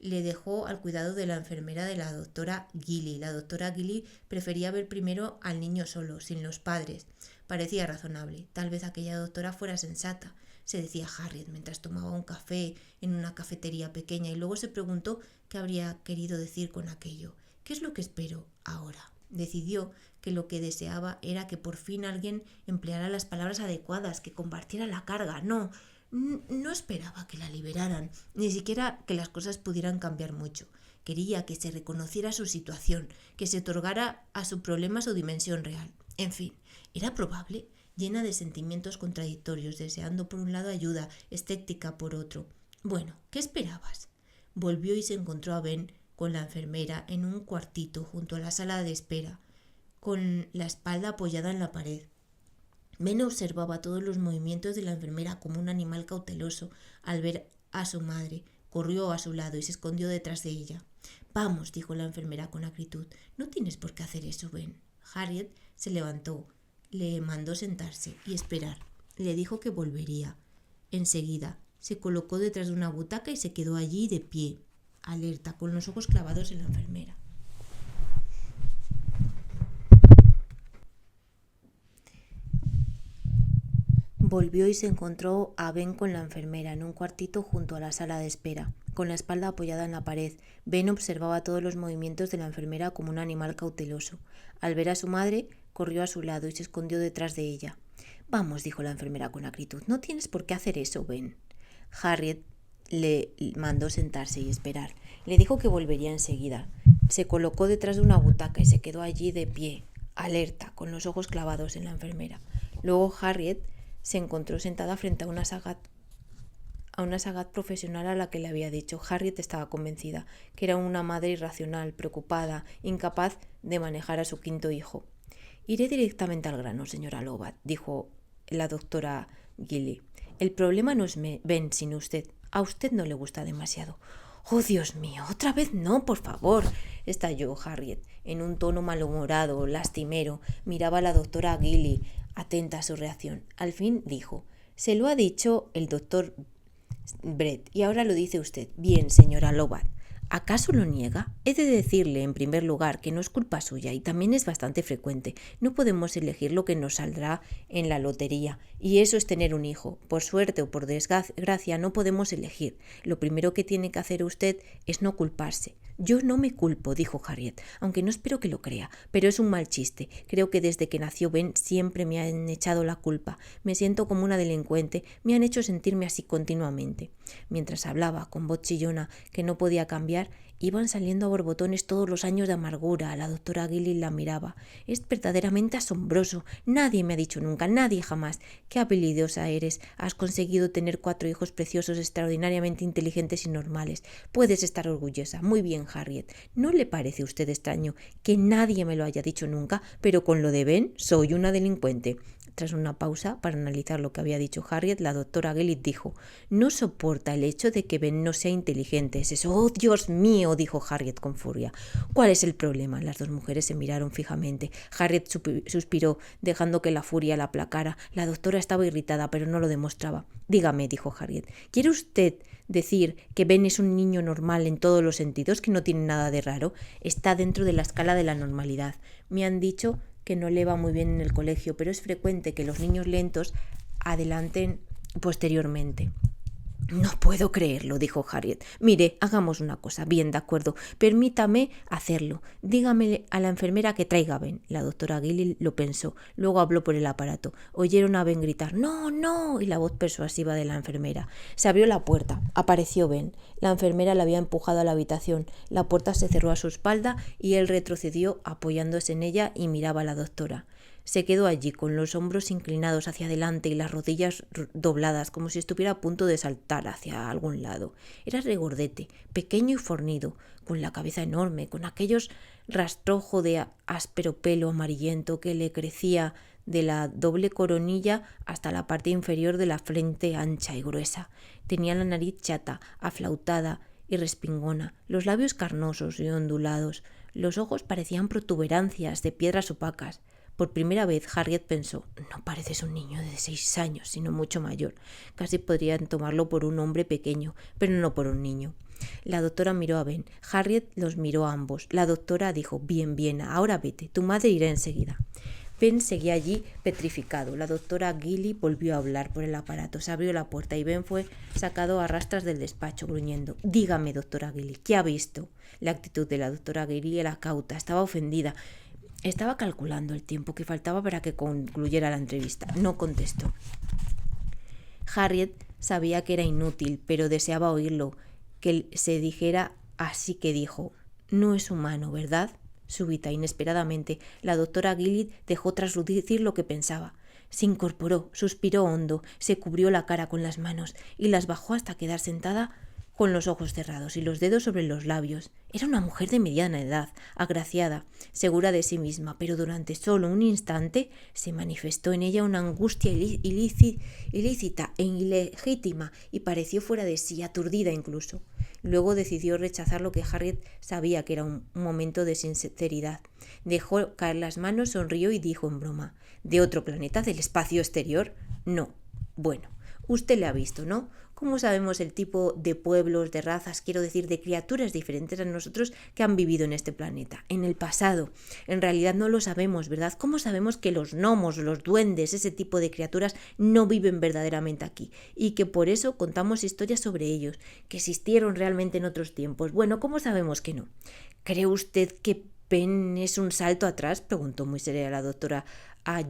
Le dejó al cuidado de la enfermera de la doctora Gilly. La doctora Gilly prefería ver primero al niño solo, sin los padres, Parecía razonable. Tal vez aquella doctora fuera sensata, se decía Harriet mientras tomaba un café en una cafetería pequeña, y luego se preguntó qué habría querido decir con aquello. ¿Qué es lo que espero ahora? Decidió que lo que deseaba era que por fin alguien empleara las palabras adecuadas, que compartiera la carga. No esperaba que la liberaran, ni siquiera que las cosas pudieran cambiar mucho. Quería que se reconociera su situación, que se otorgara a su problema su dimensión real. En fin, era probable, llena de sentimientos contradictorios, deseando por un lado ayuda, escéptica por otro. Bueno, ¿qué esperabas? Volvió y se encontró a Ben con la enfermera en un cuartito junto a la sala de espera, con la espalda apoyada en la pared. Ben observaba todos los movimientos de la enfermera como un animal cauteloso. Al ver a su madre, corrió a su lado y se escondió detrás de ella. Vamos, dijo la enfermera con acritud, no tienes por qué hacer eso, Ben. Harriet se levantó, le mandó sentarse y esperar. Le dijo que volvería. Enseguida se colocó detrás de una butaca y se quedó allí de pie, alerta, con los ojos clavados en la enfermera. Volvió y se encontró a Ben con la enfermera en un cuartito junto a la sala de espera, con la espalda apoyada en la pared. Ben observaba todos los movimientos de la enfermera como un animal cauteloso. Al ver a su madre, corrió a su lado y se escondió detrás de ella. Vamos, dijo la enfermera con acritud, no tienes por qué hacer eso, Ben. Harriet le mandó sentarse y esperar. Le dijo que volvería enseguida. Se colocó detrás de una butaca y se quedó allí de pie, alerta, con los ojos clavados en la enfermera. Luego Harriet se encontró sentada frente a una sagat profesional a la que le había dicho. Harriet estaba convencida que era una madre irracional, preocupada, incapaz de manejar a su quinto hijo. Iré directamente al grano, señora Lobat, dijo la doctora Gilly. El problema no es Ben, sino usted. A usted no le gusta demasiado. Oh, Dios mío, otra vez no, por favor, estalló Harriet. En un tono malhumorado, lastimero, miraba a la doctora Gilly, atenta a su reacción. Al fin dijo, se lo ha dicho el doctor Brett y ahora lo dice usted. Bien, señora Lobat. ¿Acaso lo niega? He de decirle, en primer lugar, que no es culpa suya y también es bastante frecuente. No podemos elegir lo que nos saldrá en la lotería, y eso es tener un hijo. Por suerte o por desgracia no podemos elegir. Lo primero que tiene que hacer usted es no culparse. Yo no me culpo, dijo Harriet, aunque no espero que lo crea, pero es un mal chiste. Creo que desde que nació Ben siempre me han echado la culpa. Me siento como una delincuente, me han hecho sentirme así continuamente. Mientras hablaba, con voz chillona que no podía cambiar, iban saliendo a borbotones todos los años de amargura. La doctora Gilly la miraba. Es verdaderamente asombroso. Nadie me ha dicho nunca, nadie jamás. Qué habilidosa eres. Has conseguido tener 4 hijos preciosos, extraordinariamente inteligentes y normales. Puedes estar orgullosa. Muy bien, Harriet. ¿No le parece a usted extraño que nadie me lo haya dicho nunca? Pero con lo de Ben, soy una delincuente. Tras una pausa para analizar lo que había dicho Harriet, la doctora Gilly dijo, no soporta el hecho de que Ben no sea inteligente. Es eso. ¡Oh, Dios mío!, dijo Harriet con furia. ¿Cuál es el problema? Las dos mujeres se miraron fijamente. Harriet suspiró, dejando que la furia la aplacara. La doctora estaba irritada, pero no lo demostraba. Dígame, dijo Harriet, ¿quiere usted decir que Ben es un niño normal en todos los sentidos, que no tiene nada de raro? Está dentro de la escala de la normalidad. Me han dicho que no le va muy bien en el colegio, pero es frecuente que los niños lentos adelanten posteriormente. No puedo creerlo, dijo Harriet. Mire, hagamos una cosa. Bien, de acuerdo. Permítame hacerlo. Dígame a la enfermera que traiga a Ben. La doctora Gilly lo pensó. Luego habló por el aparato. Oyeron a Ben gritar ¡no, no! Y la voz persuasiva de la enfermera. Se abrió la puerta. Apareció Ben. La enfermera la había empujado a la habitación. La puerta se cerró a su espalda y él retrocedió apoyándose en ella y miraba a la doctora. Se quedó allí con los hombros inclinados hacia adelante y las rodillas dobladas como si estuviera a punto de saltar hacia algún lado. Era regordete, pequeño y fornido, con la cabeza enorme, con aquellos rastrojos de áspero pelo amarillento que le crecía de la doble coronilla hasta la parte inferior de la frente ancha y gruesa. Tenía la nariz chata, aflautada y respingona, los labios carnosos y ondulados. Los ojos parecían protuberancias de piedras opacas. Por primera vez Harriet pensó, no pareces un niño de 6 años, sino mucho mayor. Casi podrían tomarlo por un hombre pequeño, pero no por un niño. La doctora miró a Ben. Harriet los miró a ambos. La doctora dijo, bien, ahora vete, tu madre irá enseguida. Ben seguía allí petrificado. La doctora Gilly volvió a hablar por el aparato. Se abrió la puerta y Ben fue sacado a rastras del despacho, gruñendo. «Dígame, doctora Gilly, ¿qué ha visto?» La actitud de la doctora Gilly era cauta, estaba ofendida. Estaba calculando el tiempo que faltaba para que concluyera la entrevista. No contestó. Harriet sabía que era inútil, pero deseaba oírlo, que se dijera, así que dijo: «No es humano, ¿verdad?» Súbita, inesperadamente, la doctora Gilly dejó traslucir lo que pensaba. Se incorporó, suspiró hondo, se cubrió la cara con las manos y las bajó hasta quedar sentada con los ojos cerrados y los dedos sobre los labios. Era una mujer de mediana edad, agraciada, segura de sí misma, pero durante solo un instante se manifestó en ella una angustia ilícita e ilegítima y pareció fuera de sí, aturdida incluso. Luego decidió rechazar lo que Harriet sabía que era un momento de sinceridad. Dejó caer las manos, sonrió y dijo en broma: «¿De otro planeta, del espacio exterior?» «No». «Bueno, usted le ha visto, ¿no? ¿Cómo sabemos el tipo de pueblos, de razas, quiero decir, de criaturas diferentes a nosotros que han vivido en este planeta, en el pasado? En realidad no lo sabemos, ¿verdad? ¿Cómo sabemos que los gnomos, los duendes, ese tipo de criaturas no viven verdaderamente aquí? Y que por eso contamos historias sobre ellos, que existieron realmente en otros tiempos. Bueno, ¿cómo sabemos que no? ¿Cree usted que Ben es un salto atrás?», preguntó muy seria la doctora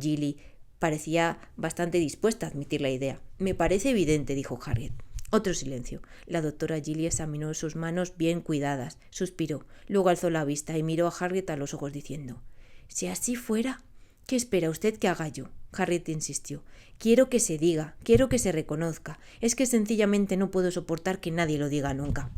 Gilly. Parecía bastante dispuesta a admitir la idea. «Me parece evidente», dijo Harriet. Otro silencio. La doctora Gilly examinó sus manos bien cuidadas, suspiró, luego alzó la vista y miró a Harriet a los ojos diciendo: «Si así fuera, ¿qué espera usted que haga yo?». Harriet insistió: «Quiero que se diga, quiero que se reconozca. Es que sencillamente no puedo soportar que nadie lo diga nunca».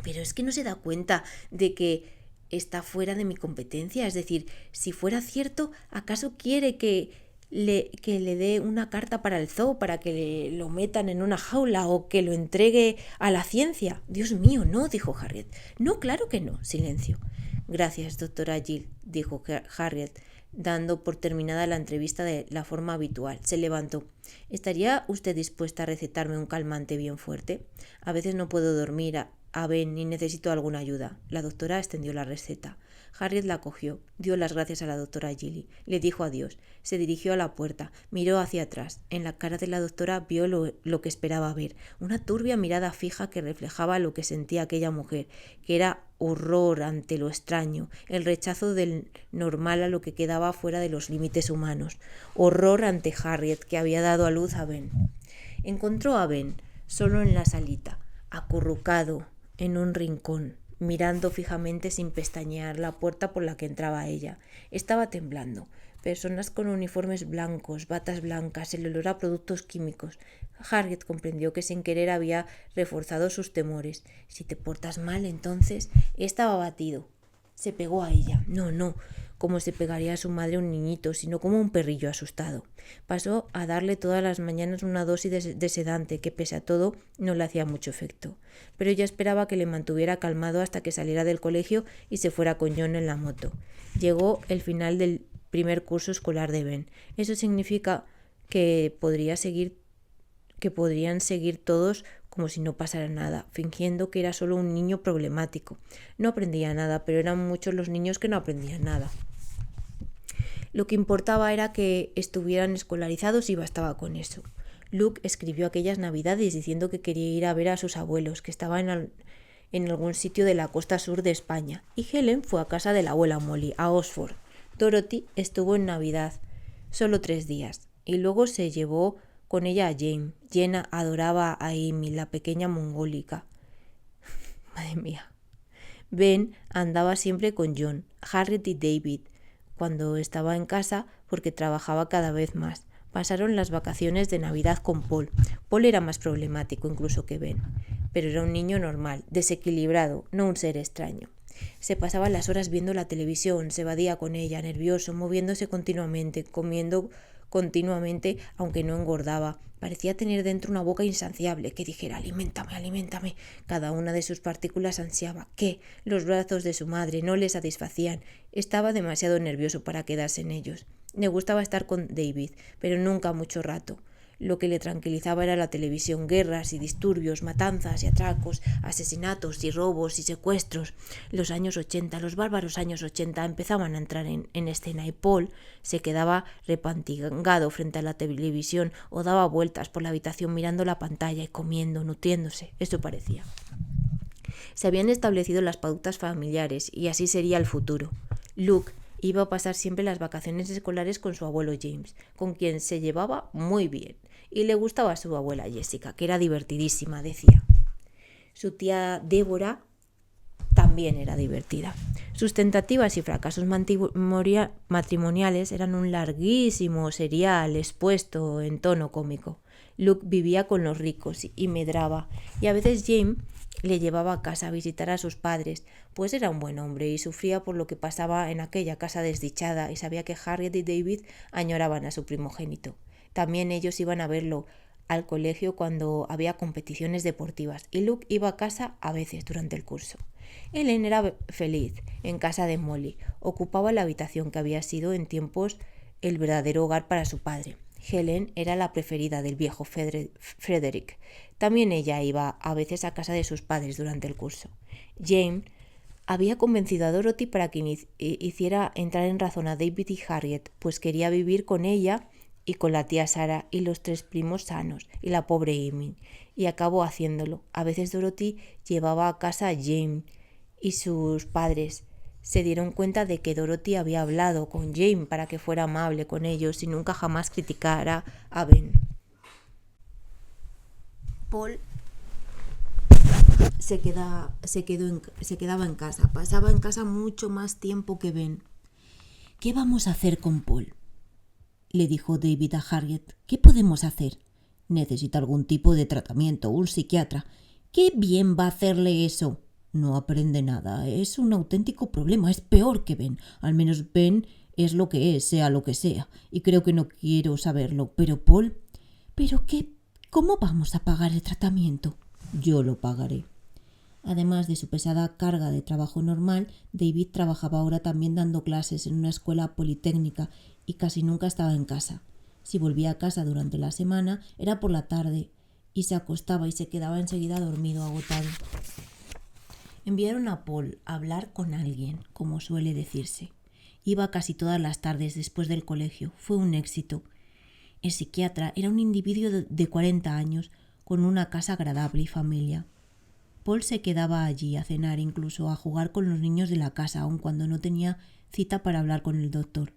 «Pero es que no se da cuenta de que está fuera de mi competencia. Es decir, si fuera cierto, ¿acaso quiere que le dé una carta para el zoo, para que lo metan en una jaula o que lo entregue a la ciencia? Dios mío, no», dijo Harriet. «No, claro que no». Silencio. «Gracias, doctora Gill», dijo Harriet, dando por terminada la entrevista de la forma habitual. Se levantó. «¿Estaría usted dispuesta a recetarme un calmante bien fuerte? A veces no puedo dormir a Ben y necesito alguna ayuda». La doctora extendió la receta. Harriet la cogió, dio las gracias a la doctora Gilly, le dijo adiós, se dirigió a la puerta, miró hacia atrás. En la cara de la doctora vio lo que esperaba ver, una turbia mirada fija que reflejaba lo que sentía aquella mujer, que era horror ante lo extraño, el rechazo del normal a lo que quedaba fuera de los límites humanos, horror ante Harriet, que había dado a luz a Ben. Encontró a Ben, solo en la salita, acurrucado en un rincón, mirando fijamente sin pestañear la puerta por la que entraba ella. Estaba temblando. Personas con uniformes blancos, batas blancas, el olor a productos químicos. Harriet comprendió que sin querer había reforzado sus temores. «Si te portas mal, entonces…». Estaba abatido. Se pegó a ella. No, como se pegaría a su madre un niñito, sino como un perrillo asustado. Pasó a darle todas las mañanas una dosis de sedante que, pese a todo, no le hacía mucho efecto. Pero ella esperaba que le mantuviera calmado hasta que saliera del colegio y se fuera con John en la moto. Llegó el final del primer curso escolar de Ben. Eso significa que podrían seguir todos como si no pasara nada, fingiendo que era solo un niño problemático. No aprendía nada, pero eran muchos los niños que no aprendían nada. Lo que importaba era que estuvieran escolarizados y bastaba con eso. Luke escribió aquellas navidades diciendo que quería ir a ver a sus abuelos, que estaban en algún sitio de la costa sur de España, y Helen fue a casa de la abuela Molly, a Oxford. Dorothy estuvo en Navidad solo 3 días, y luego se llevó con ella a Jane. Jenna adoraba a Amy, la pequeña mongólica. Madre mía. Ben andaba siempre con John, Harriet y David, cuando estaba en casa, porque trabajaba cada vez más. Pasaron las vacaciones de Navidad con Paul. Paul era más problemático incluso que Ben, pero era un niño normal, desequilibrado, no un ser extraño. Se pasaba las horas viendo la televisión, se evadía con ella, nervioso, moviéndose continuamente, comiendo continuamente, aunque no engordaba. Parecía tener dentro una boca insaciable que dijera: «Aliméntame, aliméntame». Cada una de sus partículas ansiaba. ¿Qué? Los brazos de su madre no le satisfacían. Estaba demasiado nervioso para quedarse en ellos. Le gustaba estar con David, pero nunca mucho rato. Lo que le tranquilizaba era la televisión, guerras y disturbios, matanzas y atracos, asesinatos y robos y secuestros. Los años 80, los bárbaros años 80 empezaban a entrar en escena y Paul se quedaba repantigado frente a la televisión o daba vueltas por la habitación mirando la pantalla y comiendo, nutriéndose. Eso parecía. Se habían establecido las pautas familiares y así sería el futuro. Luke iba a pasar siempre las vacaciones escolares con su abuelo James, con quien se llevaba muy bien, y le gustaba a su abuela Jessica, que era divertidísima, decía. Su tía Débora también era divertida. Sus tentativas y fracasos matrimoniales eran un larguísimo serial expuesto en tono cómico. Luke vivía con los ricos y medraba, y a veces James le llevaba a casa a visitar a sus padres, pues era un buen hombre y sufría por lo que pasaba en aquella casa desdichada y sabía que Harriet y David añoraban a su primogénito. También ellos iban a verlo al colegio cuando había competiciones deportivas y Luke iba a casa a veces durante el curso. Helen era feliz en casa de Molly, ocupaba la habitación que había sido en tiempos el verdadero hogar para su padre. Helen era la preferida del viejo Frederick. También ella iba a veces a casa de sus padres durante el curso. Jane había convencido a Dorothy para que hiciera entrar en razón a David y Harriet, pues quería vivir con ella y con la tía Sarah y los 3 primos sanos y la pobre Amy, y acabó haciéndolo. A veces Dorothy llevaba a casa a Jane y sus padres se dieron cuenta de que Dorothy había hablado con Jane para que fuera amable con ellos y nunca jamás criticara a Ben. Paul se quedaba en casa, pasaba en casa mucho más tiempo que Ben. ¿Qué vamos a hacer con Paul?, le dijo David a Harriet. ¿Qué podemos hacer? Necesita algún tipo de tratamiento, un psiquiatra. ¿Qué bien va a hacerle eso? No aprende nada, es un auténtico problema, es peor que Ben. Al menos Ben es lo que es, sea lo que sea, y creo que no quiero saberlo. Pero Paul, ¿pero qué? ¿Cómo vamos a pagar el tratamiento? Yo lo pagaré. Además de su pesada carga de trabajo normal, David trabajaba ahora también dando clases en una escuela politécnica y casi nunca estaba en casa. Si volvía a casa durante la semana, era por la tarde, y se acostaba y se quedaba enseguida dormido, agotado. Enviaron a Paul a hablar con alguien, como suele decirse. Iba casi todas las tardes después del colegio. Fue un éxito. El psiquiatra era un individuo de 40 años, con una casa agradable y familia. Paul se quedaba allí a cenar, incluso a jugar con los niños de la casa, aun cuando no tenía cita para hablar con el doctor.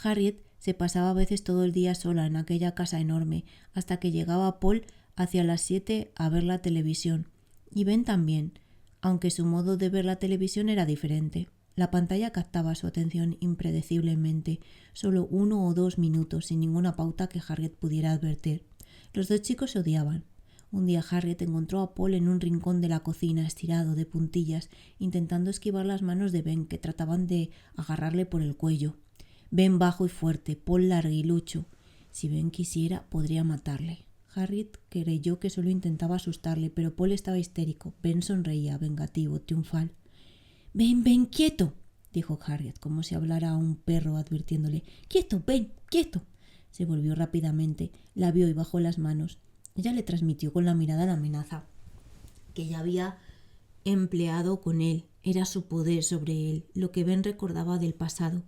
Harriet se pasaba a veces todo el día sola en aquella casa enorme, hasta que llegaba Paul hacia las 7 a ver la televisión. Y Ben también, aunque su modo de ver la televisión era diferente. La pantalla captaba su atención impredeciblemente, solo 1 o 2 minutos, sin ninguna pauta que Harriet pudiera advertir. Los 2 chicos se odiaban. Un día Harriet encontró a Paul en un rincón de la cocina, estirado de puntillas, intentando esquivar las manos de Ben, que trataban de agarrarle por el cuello. Ben bajo y fuerte, Paul larguilucho. Si Ben quisiera, podría matarle. Harriet creyó que solo intentaba asustarle, pero Paul estaba histérico. Ben sonreía, vengativo, triunfal. «Ben, quieto», dijo Harriet, como si hablara a un perro advirtiéndole. «Quieto, Ben, quieto». Se volvió rápidamente, la vio y bajó las manos. Ella le transmitió con la mirada la amenaza que ella había empleado con él. Era su poder sobre él, lo que Ben recordaba del pasado.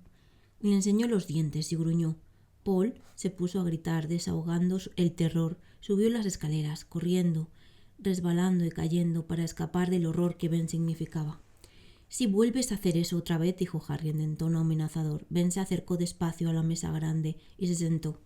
Le enseñó los dientes y gruñó. Paul se puso a gritar, desahogando el terror. Subió las escaleras, corriendo, resbalando y cayendo para escapar del horror que Ben significaba. «Si vuelves a hacer eso otra vez», dijo Harriet en tono amenazador. Ben se acercó despacio a la mesa grande y se sentó.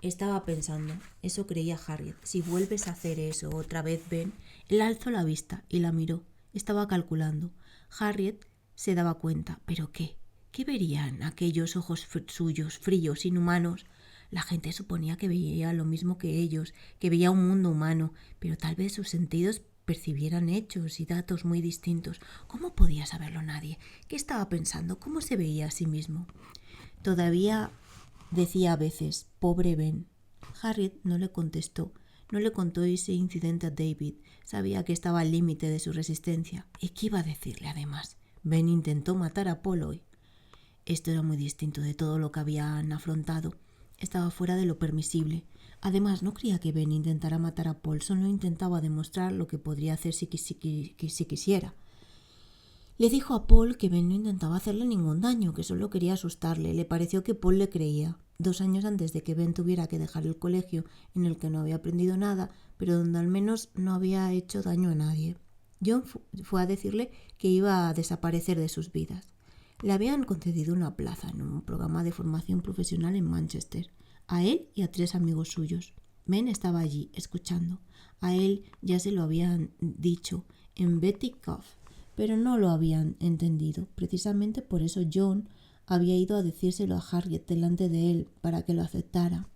Estaba pensando, eso creía Harriet. «Si vuelves a hacer eso otra vez, Ben». Él alzó la vista y la miró. Estaba calculando. Harriet se daba cuenta. ¿Pero qué? ¿Qué verían aquellos ojos suyos, fríos, inhumanos? La gente suponía que veía lo mismo que ellos, que veía un mundo humano, pero tal vez sus sentidos percibieran hechos y datos muy distintos. ¿Cómo podía saberlo nadie? ¿Qué estaba pensando? ¿Cómo se veía a sí mismo? Todavía decía a veces, «Pobre Ben». Harriet no le contestó. No le contó ese incidente a David. Sabía que estaba al límite de su resistencia. ¿Y qué iba a decirle además? Ben intentó matar a Paul hoy. Esto era muy distinto de todo lo que habían afrontado. estaba fuera de lo permisible. Además, no creía que Ben intentara matar a Paul, solo intentaba demostrar lo que podría hacer si quisiera. Le dijo a Paul que Ben no intentaba hacerle ningún daño, que solo quería asustarle. Le pareció que Paul le creía. 2 años antes de que Ben tuviera que dejar el colegio, en el que no había aprendido nada, pero donde al menos no había hecho daño a nadie, John fue a decirle que iba a desaparecer de sus vidas. Le habían concedido una plaza en un programa de formación profesional en Manchester, a él y a 3 amigos suyos. Ben estaba allí, escuchando. A él ya se lo habían dicho en Betty Cove, pero no lo habían entendido. Precisamente por eso John había ido a decírselo a Harriet delante de él para que lo aceptara.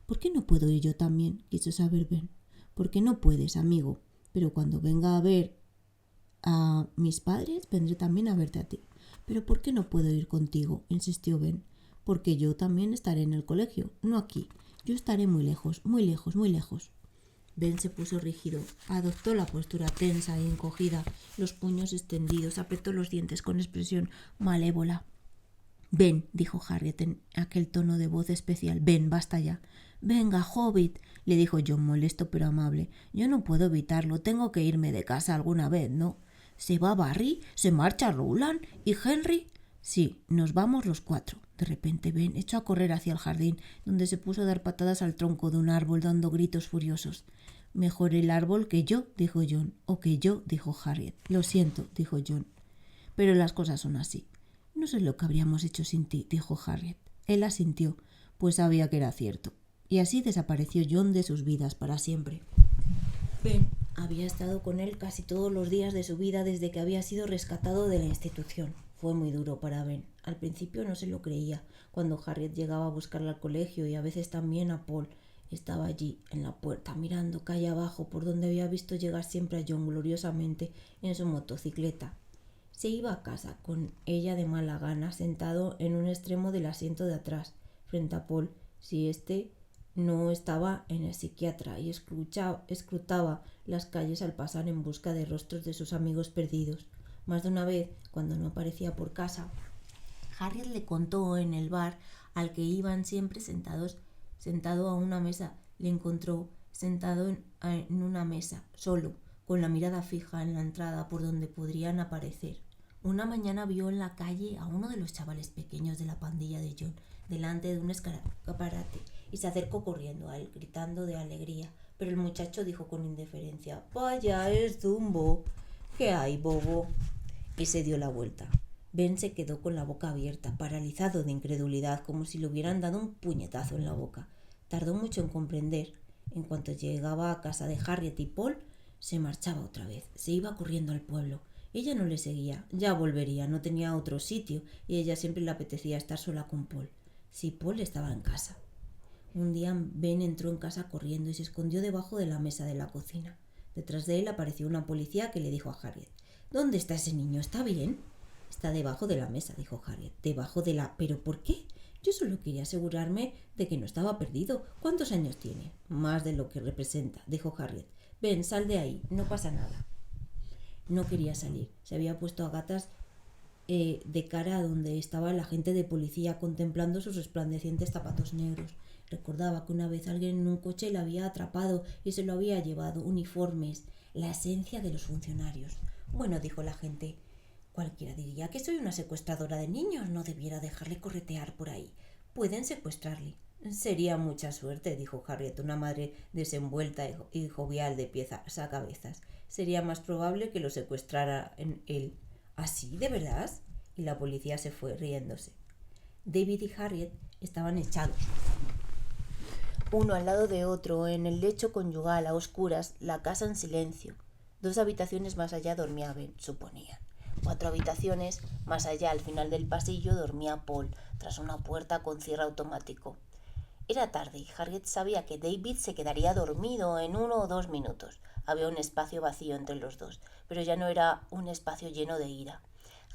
¿Por qué no puedo ir yo también?, quiso saber Ben. ¿Por qué no puedes, amigo? Pero cuando venga a ver a mis padres, vendré también a verte a ti. ¿Pero por qué no puedo ir contigo?, insistió Ben. Porque yo también estaré en el colegio, no aquí. Yo estaré muy lejos, muy lejos, muy lejos. Ben se puso rígido, adoptó la postura tensa y encogida, los puños extendidos, apretó los dientes con expresión malévola. «Ben», dijo Harriet en aquel tono de voz especial, «Ben, basta ya». «Venga, Hobbit», le dijo John, molesto pero amable. «Yo no puedo evitarlo, tengo que irme de casa alguna vez, ¿no?» «¿Se va Barry? ¿Se marcha Rowland? ¿Y Henry?» «Sí, nos vamos los 4». De repente Ben echó a correr hacia el jardín, donde se puso a dar patadas al tronco de un árbol, dando gritos furiosos. «Mejor el árbol que yo», dijo John. «O que yo», dijo Harriet. «Lo siento», dijo John. «Pero las cosas son así». «No sé lo que habríamos hecho sin ti», dijo Harriet. Él asintió, pues sabía que era cierto. Y así desapareció John de sus vidas para siempre. Ben había estado con él casi todos los días de su vida desde que había sido rescatado de la institución. Fue muy duro para Ben. Al principio no se lo creía, cuando Harriet llegaba a buscarla al colegio y a veces también a Paul. Estaba allí, en la puerta, mirando calle abajo, por donde había visto llegar siempre a John gloriosamente en su motocicleta. Se iba a casa con ella de mala gana, sentado en un extremo del asiento de atrás, frente a Paul, si éste no estaba en el psiquiatra, y escrutaba las calles al pasar en busca de rostros de sus amigos perdidos. Más de una vez, cuando no aparecía por casa, Harriet le contó en el bar al que iban siempre sentado a una mesa. Le encontró sentado en una mesa, solo, con la mirada fija en la entrada por donde podrían aparecer. Una mañana vio en la calle a uno de los chavales pequeños de la pandilla de John, delante de un escaparate, y se acercó corriendo a él, gritando de alegría. Pero el muchacho dijo con indiferencia: «Vaya, es Dumbo. ¿Qué hay, bobo?», y se dio la vuelta. Ben se quedó con la boca abierta, paralizado de incredulidad, como si le hubieran dado un puñetazo en la boca. Tardó mucho en comprender. En cuanto llegaba a casa de Harriet y Paul, se marchaba otra vez. Se iba corriendo al pueblo. Ella no le seguía. Ya volvería, no tenía otro sitio, y a ella siempre le apetecía estar sola con Paul. Si Paul estaba en casa. Un día Ben entró en casa corriendo y se escondió debajo de la mesa de la cocina. Detrás de él apareció una policía que le dijo a Harriet: «¿Dónde está ese niño? ¿Está bien?» «Está debajo de la mesa», dijo Harriet. «¿Debajo de la...? ¿Pero por qué? Yo solo quería asegurarme de que no estaba perdido. ¿Cuántos años tiene?» «Más de lo que representa», dijo Harriet. «Ven, sal de ahí, no pasa nada». No quería salir. Se había puesto a gatas de cara a donde estaba el agente de policía, contemplando sus resplandecientes zapatos negros. Recordaba que una vez alguien en un coche la había atrapado y se lo había llevado. Uniformes, la esencia de los funcionarios. «Bueno», dijo el agente, «cualquiera diría que soy una secuestradora de niños. No debiera dejarle corretear por ahí. Pueden secuestrarle». «Sería mucha suerte», dijo Harriet, una madre desenvuelta y jovial de piezas a cabezas. «Sería más probable que lo secuestrara en él». «¿Así, de verdad?». Y la policía se fue, riéndose. David y Harriet estaban echados, uno al lado de otro, en el lecho conyugal, a oscuras, la casa en silencio. 2 habitaciones más allá dormía Ben, suponían. 4 habitaciones más allá, al final del pasillo, dormía Paul, tras una puerta con cierre automático. Era tarde y Harriet sabía que David se quedaría dormido en 1 o 2 minutos. Había un espacio vacío entre los dos, pero ya no era un espacio lleno de ira.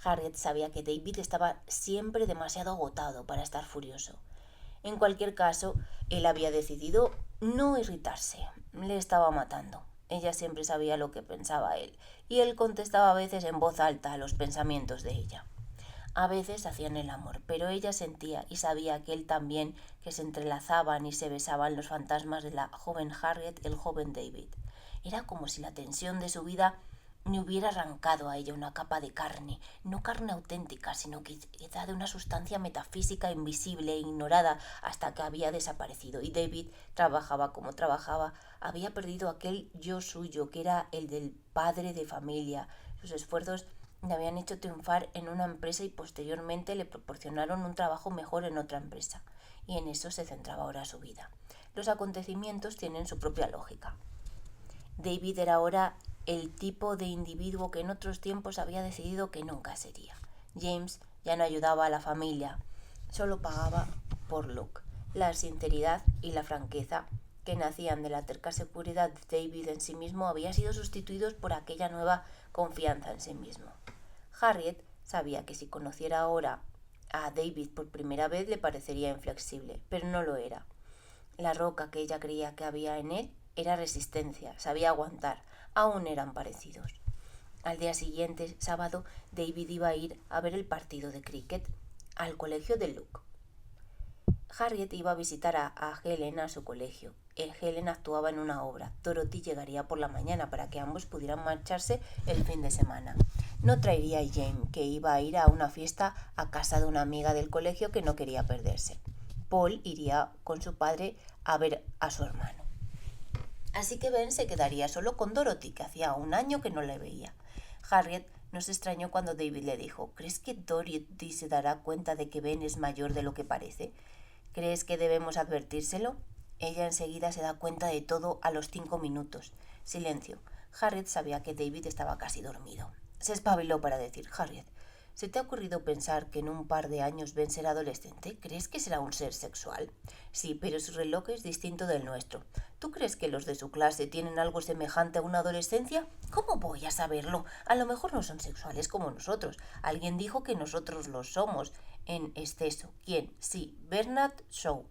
Harriet sabía que David estaba siempre demasiado agotado para estar furioso. En cualquier caso, él había decidido no irritarse. Le estaba matando. Ella siempre sabía lo que pensaba él, y él contestaba a veces en voz alta a los pensamientos de ella. A veces hacían el amor, pero ella sentía y sabía que él también, que se entrelazaban y se besaban los fantasmas de la joven Harriet y el joven David. Era como si la tensión de su vida me hubiera arrancado a ella una capa de carne, no carne auténtica, sino quizá de una sustancia metafísica invisible e ignorada hasta que había desaparecido. Y David trabajaba como trabajaba, había perdido aquel yo suyo, que era el del padre de familia. Sus esfuerzos le habían hecho triunfar en una empresa y posteriormente le proporcionaron un trabajo mejor en otra empresa. Y en eso se centraba ahora su vida. Los acontecimientos tienen su propia lógica. David era ahora el tipo de individuo que en otros tiempos había decidido que nunca sería. James ya no ayudaba a la familia, solo pagaba por Luke. La sinceridad y la franqueza que nacían de la terca seguridad de David en sí mismo había sido sustituidos por aquella nueva confianza en sí mismo. Harriet sabía que si conociera ahora a David por primera vez le parecería inflexible, pero no lo era. La roca que ella creía que había en él era resistencia, sabía aguantar, aún eran parecidos. Al día siguiente, sábado, David iba a ir a ver el partido de cricket al colegio de Luke. Harriet iba a visitar a Helen a su colegio. Helen actuaba en una obra. Dorothy llegaría por la mañana para que ambos pudieran marcharse el fin de semana. No traería a Jane, que iba a ir a una fiesta a casa de una amiga del colegio que no quería perderse. Paul iría con su padre a ver a su hermano. Así que Ben se quedaría solo con Dorothy, que hacía un año que no le veía. Harriet no se extrañó cuando David le dijo: ¿Crees que Dorothy se dará cuenta de que Ben es mayor de lo que parece? ¿Crees que debemos advertírselo? Ella enseguida se da cuenta de todo a los 5 minutos. Silencio. Harriet sabía que David estaba casi dormido. Se espabiló para decir: Harriet, ¿se te ha ocurrido pensar que en un par de años Ben será adolescente? ¿Crees que será un ser sexual? Sí, pero su reloj es distinto del nuestro. ¿Tú crees que los de su clase tienen algo semejante a una adolescencia? ¿Cómo voy a saberlo? A lo mejor no son sexuales como nosotros. Alguien dijo que nosotros lo somos en exceso. ¿Quién? Sí, Bernard Shaw.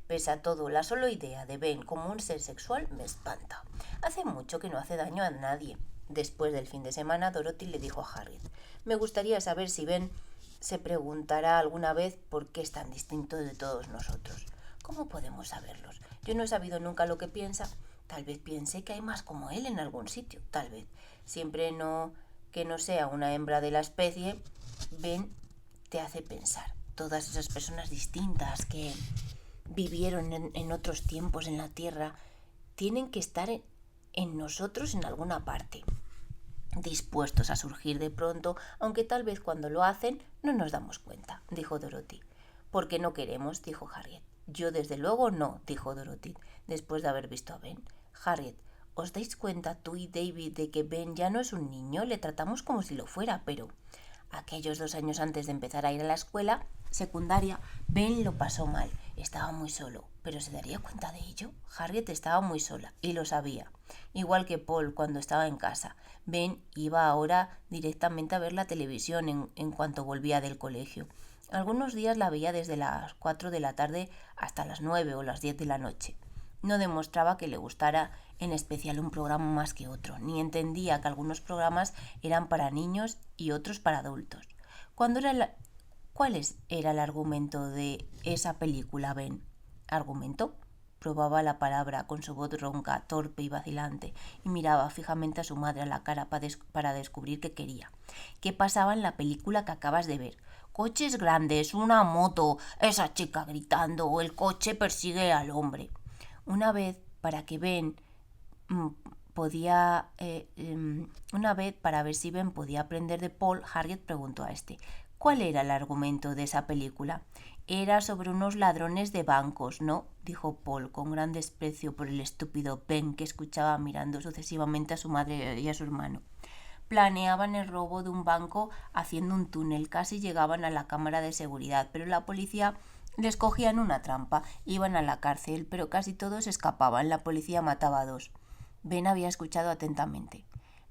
Pese a todo, la sola idea de Ben como un ser sexual me espanta. Hace mucho que no hace daño a nadie. Después del fin de semana, Dorothy le dijo a Harriet: me gustaría saber si Ben se preguntará alguna vez por qué es tan distinto de todos nosotros. ¿Cómo podemos saberlos? Yo no he sabido nunca lo que piensa. Tal vez piense que hay más como él en algún sitio. Tal vez. Siempre que no sea una hembra de la especie, Ben te hace pensar. Todas esas personas distintas que vivieron en otros tiempos en la Tierra tienen que estar en nosotros en alguna parte, dispuestos a surgir de pronto, aunque tal vez cuando lo hacen no nos damos cuenta, dijo Dorothy. ¿Por qué no queremos?, dijo Harriet. Yo desde luego no, dijo Dorothy, después de haber visto a Ben. Harriet, ¿os dais cuenta tú y David de que Ben ya no es un niño? Le tratamos como si lo fuera, pero aquellos 2 años antes de empezar a ir a la escuela secundaria, Ben lo pasó mal. Estaba muy solo. ¿Pero se daría cuenta de ello? Harriet estaba muy sola y lo sabía. Igual que Paul cuando estaba en casa. Ben iba ahora directamente a ver la televisión en cuanto volvía del colegio. Algunos días la veía desde las 4 de la tarde hasta las 9 o las 10 de la noche. No demostraba que le gustara en especial un programa más que otro, ni entendía que algunos programas eran para niños y otros para adultos. ¿Cuál era el argumento de esa película, Ben? ¿Argumento? Probaba la palabra con su voz ronca, torpe y vacilante, y miraba fijamente a su madre a la cara para descubrir qué quería. ¿Qué pasaba en la película que acabas de ver? Coches grandes, una moto, esa chica gritando, o el coche persigue al hombre. Una vez, para ver si Ben podía aprender de Paul, Harriet preguntó a este: ¿cuál era el argumento de esa película? Era sobre unos ladrones de bancos, ¿no?, dijo Paul con gran desprecio por el estúpido Ben, que escuchaba mirando sucesivamente a su madre y a su hermano. Planeaban el robo de un banco haciendo un túnel, casi llegaban a la cámara de seguridad, pero la policía les cogía en una trampa. Iban a la cárcel, pero casi todos escapaban. La policía mataba a 2. Ben había escuchado atentamente.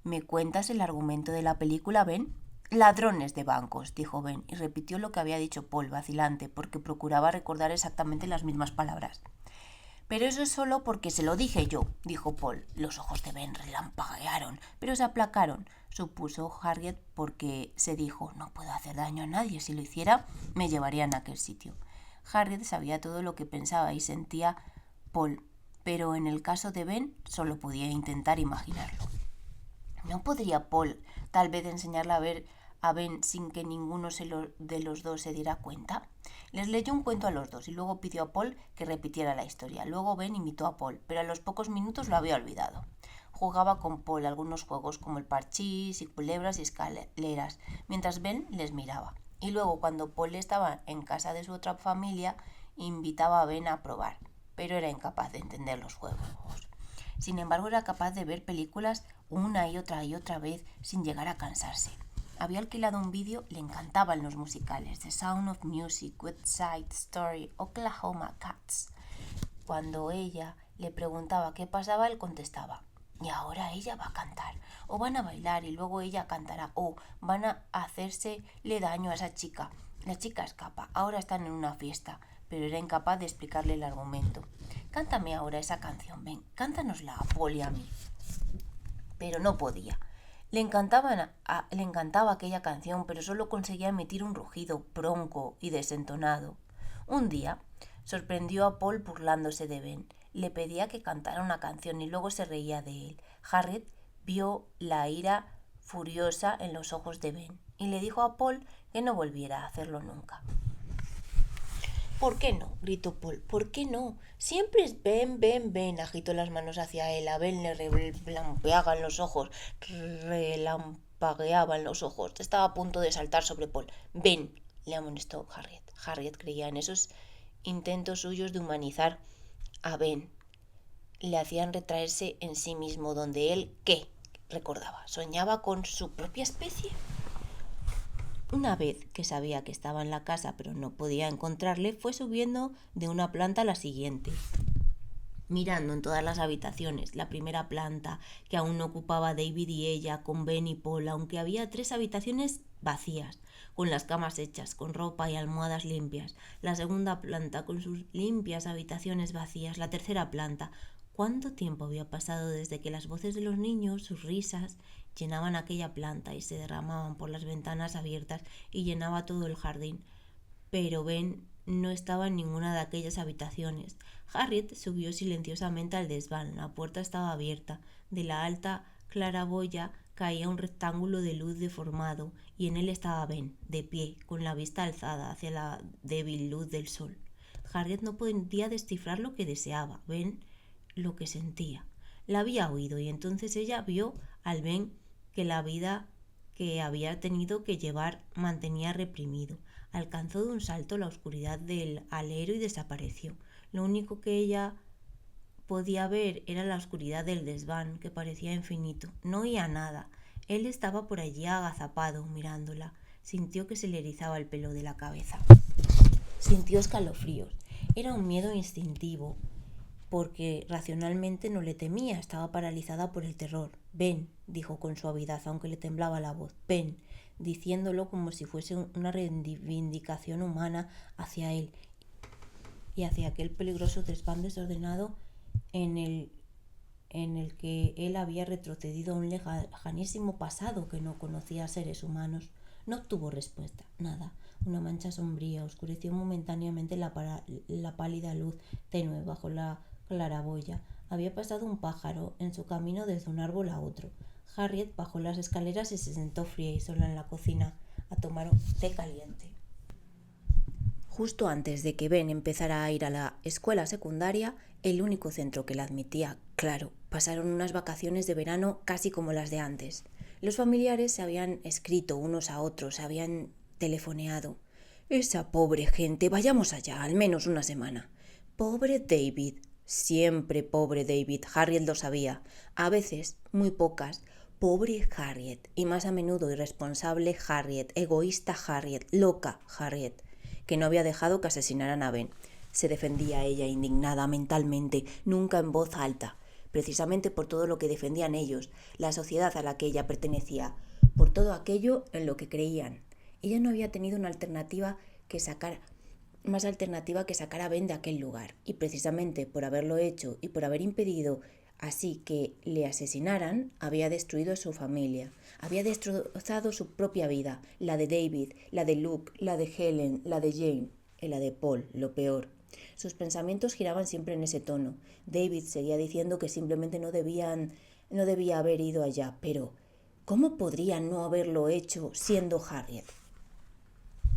¿Me cuentas el argumento de la película, Ben? Ladrones de bancos, dijo Ben, y repitió lo que había dicho Paul, vacilante, porque procuraba recordar exactamente las mismas palabras. Pero eso es solo porque se lo dije yo, dijo Paul. Los ojos de Ben relampaguearon, pero se aplacaron, supuso Harriet, porque se dijo, no puedo hacer daño a nadie, si lo hiciera me llevarían a aquel sitio. Harriet sabía todo lo que pensaba y sentía Paul, pero en el caso de Ben solo podía intentar imaginarlo. ¿No podría Paul tal vez enseñarle a ver a Ben sin que ninguno de los dos se diera cuenta? Les leyó un cuento a los dos y luego pidió a Paul que repitiera la historia. Luego Ben imitó a Paul, pero a los pocos minutos lo había olvidado. Jugaba con Paul algunos juegos como el parchís y culebras y escaleras, mientras Ben les miraba. Y luego, cuando Paul estaba en casa de su otra familia, invitaba a Ben a probar, pero era incapaz de entender los juegos. Sin embargo, era capaz de ver películas una y otra vez sin llegar a cansarse. Había alquilado un vídeo, le encantaban los musicales, The Sound of Music, West Side Story, Oklahoma Cats. Cuando ella le preguntaba qué pasaba, él contestaba, y ahora ella va a cantar, o van a bailar y luego ella cantará, o van a hacérsele daño a esa chica. La chica escapa, ahora están en una fiesta, pero era incapaz de explicarle el argumento. Cántame ahora esa canción, ven, cántanosla a Paul y a mí. Pero no podía. Le encantaba aquella canción, pero solo conseguía emitir un rugido bronco y desentonado. Un día sorprendió a Paul burlándose de Ben. Le pedía que cantara una canción y luego se reía de él. Harriet vio la ira furiosa en los ojos de Ben y le dijo a Paul que no volviera a hacerlo nunca. ¿Por qué no?, gritó Paul. ¿Por qué no? Siempre es Ben, Ben, Ben. Agitó las manos hacia él. A Ben le relampagueaban los ojos. Estaba a punto de saltar sobre Paul. Ben, le amonestó Harriet. Harriet creía en esos intentos suyos de humanizar a Ben. Le hacían retraerse en sí mismo, donde él, ¿qué? Recordaba, soñaba con su propia especie. Una vez que sabía que estaba en la casa pero no podía encontrarle, fue subiendo de una planta a la siguiente, mirando en todas las habitaciones. La primera planta, que aún no ocupaba David y ella, con Ben y Paul, aunque había 3 habitaciones vacías, con las camas hechas, con ropa y almohadas limpias. La segunda planta, con sus limpias habitaciones vacías. La tercera planta. ¿Cuánto tiempo había pasado desde que las voces de los niños, sus risas, llenaban aquella planta y se derramaban por las ventanas abiertas y llenaba todo el jardín? Pero Ben no estaba en ninguna de aquellas habitaciones. Harriet subió silenciosamente al desván. La puerta estaba abierta. De la alta claraboya caía un rectángulo de luz deformado y en él estaba Ben, de pie, con la vista alzada hacia la débil luz del sol. Harriet no podía descifrar lo que deseaba. Ben lo que sentía. La había oído y entonces ella vio al Ben que la vida que había tenido que llevar mantenía reprimido. Alcanzó de un salto la oscuridad del alero y desapareció. Lo único que ella podía ver era la oscuridad del desván, que parecía infinito. No oía nada. Él estaba por allí agazapado, mirándola. Sintió que se le erizaba el pelo de la cabeza. Sintió escalofríos. Era un miedo instintivo, porque racionalmente no le temía, estaba paralizada por el terror. «Ven», dijo con suavidad, aunque le temblaba la voz. «Ven», diciéndolo como si fuese una reivindicación humana hacia él y hacia aquel peligroso desván desordenado en el que él había retrocedido a un lejanísimo pasado que no conocía seres humanos. No obtuvo respuesta, nada. Una mancha sombría oscureció momentáneamente la pálida luz tenue bajo la claraboya. Había pasado un pájaro en su camino desde un árbol a otro. Harriet bajó las escaleras y se sentó fría y sola en la cocina a tomar un té caliente. Justo antes de que Ben empezara a ir a la escuela secundaria, el único centro que la admitía, claro, pasaron unas vacaciones de verano casi como las de antes. Los familiares se habían escrito unos a otros, se habían telefoneado. «Esa pobre gente, vayamos allá, al menos una semana». «Pobre David». Siempre pobre David, Harriet lo sabía. A veces, muy pocas. Pobre Harriet, y más a menudo irresponsable Harriet, egoísta Harriet, loca Harriet, que no había dejado que asesinaran a Ben. Se defendía ella indignada mentalmente, nunca en voz alta, precisamente por todo lo que defendían ellos, la sociedad a la que ella pertenecía, por todo aquello en lo que creían. Ella no había tenido una alternativa que sacar más alternativa que sacar a Ben de aquel lugar, y precisamente por haberlo hecho y por haber impedido así que le asesinaran, había destruido a su familia, había destrozado su propia vida, la de David, la de Luke, la de Helen, la de Jane y la de Paul, lo peor. Sus pensamientos giraban siempre en ese tono. David seguía diciendo que simplemente no debía haber ido allá, pero ¿cómo podría no haberlo hecho siendo Harriet?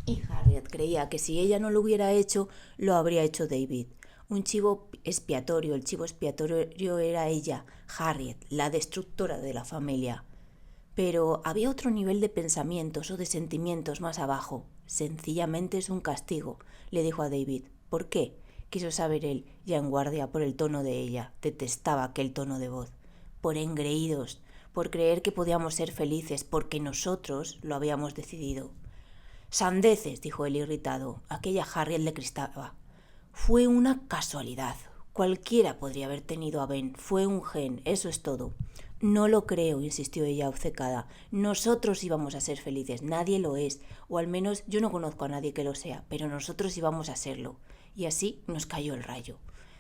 Y Harriet creía que si ella no lo hubiera hecho, lo habría hecho David. Un chivo expiatorio, el chivo expiatorio era ella, Harriet, la destructora de la familia. Pero había otro nivel de pensamientos o de sentimientos más abajo. Sencillamente es un castigo, le dijo a David. ¿Por qué? Quiso saber él, ya en guardia por el tono de ella. Detestaba aquel tono de voz. Por engreídos, por creer que podíamos ser felices, porque nosotros lo habíamos decidido. Sandeces, dijo él irritado. Aquella Harriet le cristaba. Fue una casualidad. Cualquiera podría haber tenido a Ben. Fue un gen, eso es todo. No lo creo, insistió ella obcecada. Nosotros íbamos a ser felices, nadie lo es, o al menos yo no conozco a nadie que lo sea, pero nosotros íbamos a serlo. Y así nos cayó el rayo.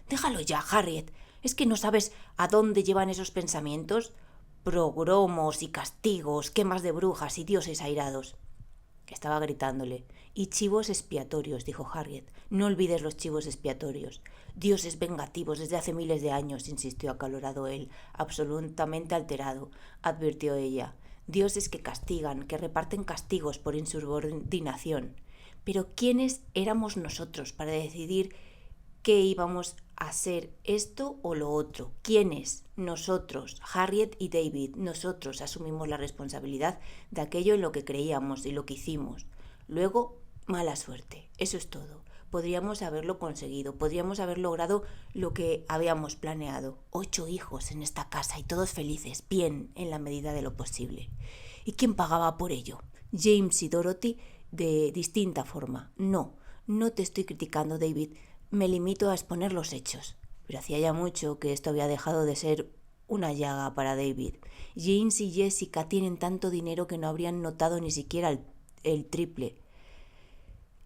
Déjalo ya, Harriet. ¿Es que no sabes a dónde llevan esos pensamientos? Progromos y castigos, quemas de brujas y dioses airados. Estaba gritándole. Y chivos expiatorios, dijo Harriet. No olvides los chivos expiatorios. Dioses vengativos desde hace miles de años, insistió acalorado él, absolutamente alterado, advirtió ella. Dioses que castigan, que reparten castigos por insubordinación. Pero ¿quiénes éramos nosotros para decidir qué íbamos a ser, esto o lo otro? ¿Quiénes? Nosotros, Harriet y David, nosotros asumimos la responsabilidad de aquello en lo que creíamos y lo que hicimos. Luego, mala suerte, eso es todo. Podríamos haberlo conseguido, podríamos haber logrado lo que habíamos planeado. 8 hijos en esta casa y todos felices, bien, en la medida de lo posible. ¿Y quién pagaba por ello? James y Dorothy de distinta forma. No te estoy criticando, David. Me limito a exponer los hechos. Pero hacía ya mucho que esto había dejado de ser una llaga para David. James y Jessica tienen tanto dinero que no habrían notado ni siquiera el triple.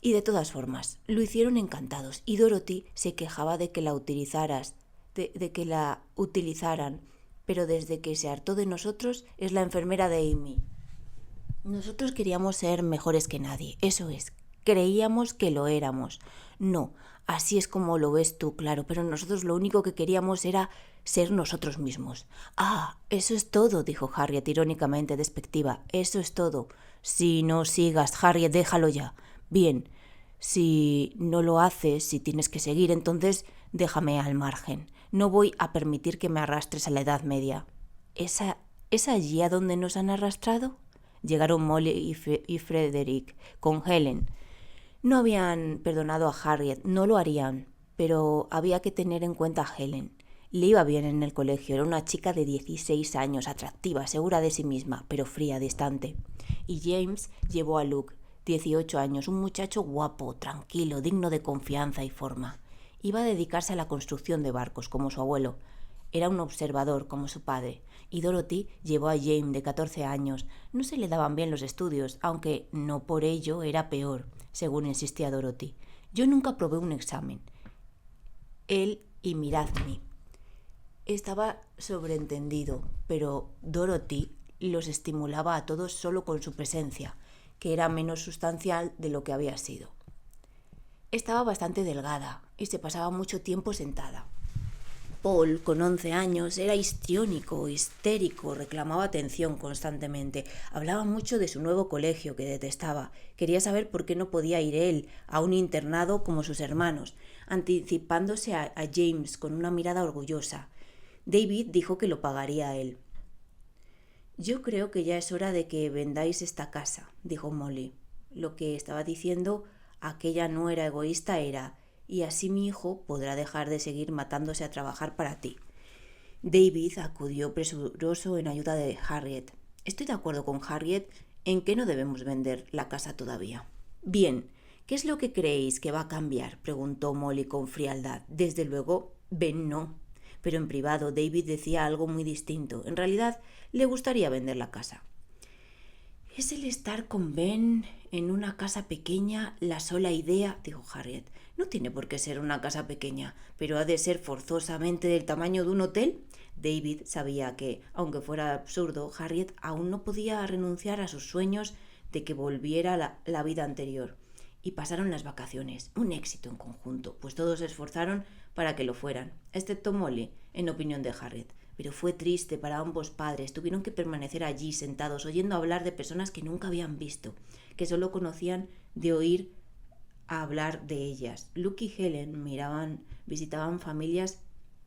Y de todas formas, lo hicieron encantados. Y Dorothy se quejaba de que la utilizaran. Pero desde que se hartó de nosotros es la enfermera de Amy. Nosotros queríamos ser mejores que nadie. Eso es. Creíamos que lo éramos. No, así es como lo ves tú, claro, pero nosotros lo único que queríamos era ser nosotros mismos. Ah, eso es todo, dijo Harriet irónicamente despectiva. Eso es todo. Si no sigas, Harriet, déjalo ya. Bien, si no lo haces, si tienes que seguir, entonces déjame al margen. No voy a permitir que me arrastres a la Edad Media. ¿Es allí a donde nos han arrastrado? Llegaron Molly y Frederick con Helen. No habían perdonado a Harriet, no lo harían, pero había que tener en cuenta a Helen. Le iba bien en el colegio, era una chica de 16 años, atractiva, segura de sí misma, pero fría, distante. Y James llevó a Luke, 18 años, un muchacho guapo, tranquilo, digno de confianza y forma. Iba a dedicarse a la construcción de barcos, como su abuelo. Era un observador, como su padre. Y Dorothy llevó a James, de 14 años. No se le daban bien los estudios, aunque no por ello era peor, según insistía Dorothy. Yo nunca probé un examen. Él y miradme. Estaba sobreentendido, pero Dorothy los estimulaba a todos solo con su presencia, que era menos sustancial de lo que había sido. Estaba bastante delgada y se pasaba mucho tiempo sentada. Paul, con 11 años, era histriónico, histérico, reclamaba atención constantemente. Hablaba mucho de su nuevo colegio, que detestaba. Quería saber por qué no podía ir él a un internado como sus hermanos, anticipándose a James con una mirada orgullosa. David dijo que lo pagaría él. «Yo creo que ya es hora de que vendáis esta casa», dijo Molly. Lo que estaba diciendo aquella no era egoísta, era... y así mi hijo podrá dejar de seguir matándose a trabajar para ti. David acudió presuroso en ayuda de Harriet. Estoy de acuerdo con Harriet en que no debemos vender la casa todavía. Bien, ¿qué es lo que creéis que va a cambiar?, preguntó Molly con frialdad. Desde luego, Ben no. Pero en privado David decía algo muy distinto. En realidad, le gustaría vender la casa. Es el estar con Ben en una casa pequeña la sola idea, dijo Harriet. No tiene por qué ser una casa pequeña, pero ha de ser forzosamente del tamaño de un hotel. David sabía que, aunque fuera absurdo, Harriet aún no podía renunciar a sus sueños de que volviera la vida anterior. Y pasaron las vacaciones, un éxito en conjunto, pues todos se esforzaron para que lo fueran, excepto Molly, en opinión de Harriet. Pero fue triste para ambos padres. Tuvieron que permanecer allí sentados, oyendo hablar de personas que nunca habían visto, que solo conocían de oír hablar de ellas. Luke y Helen visitaban familias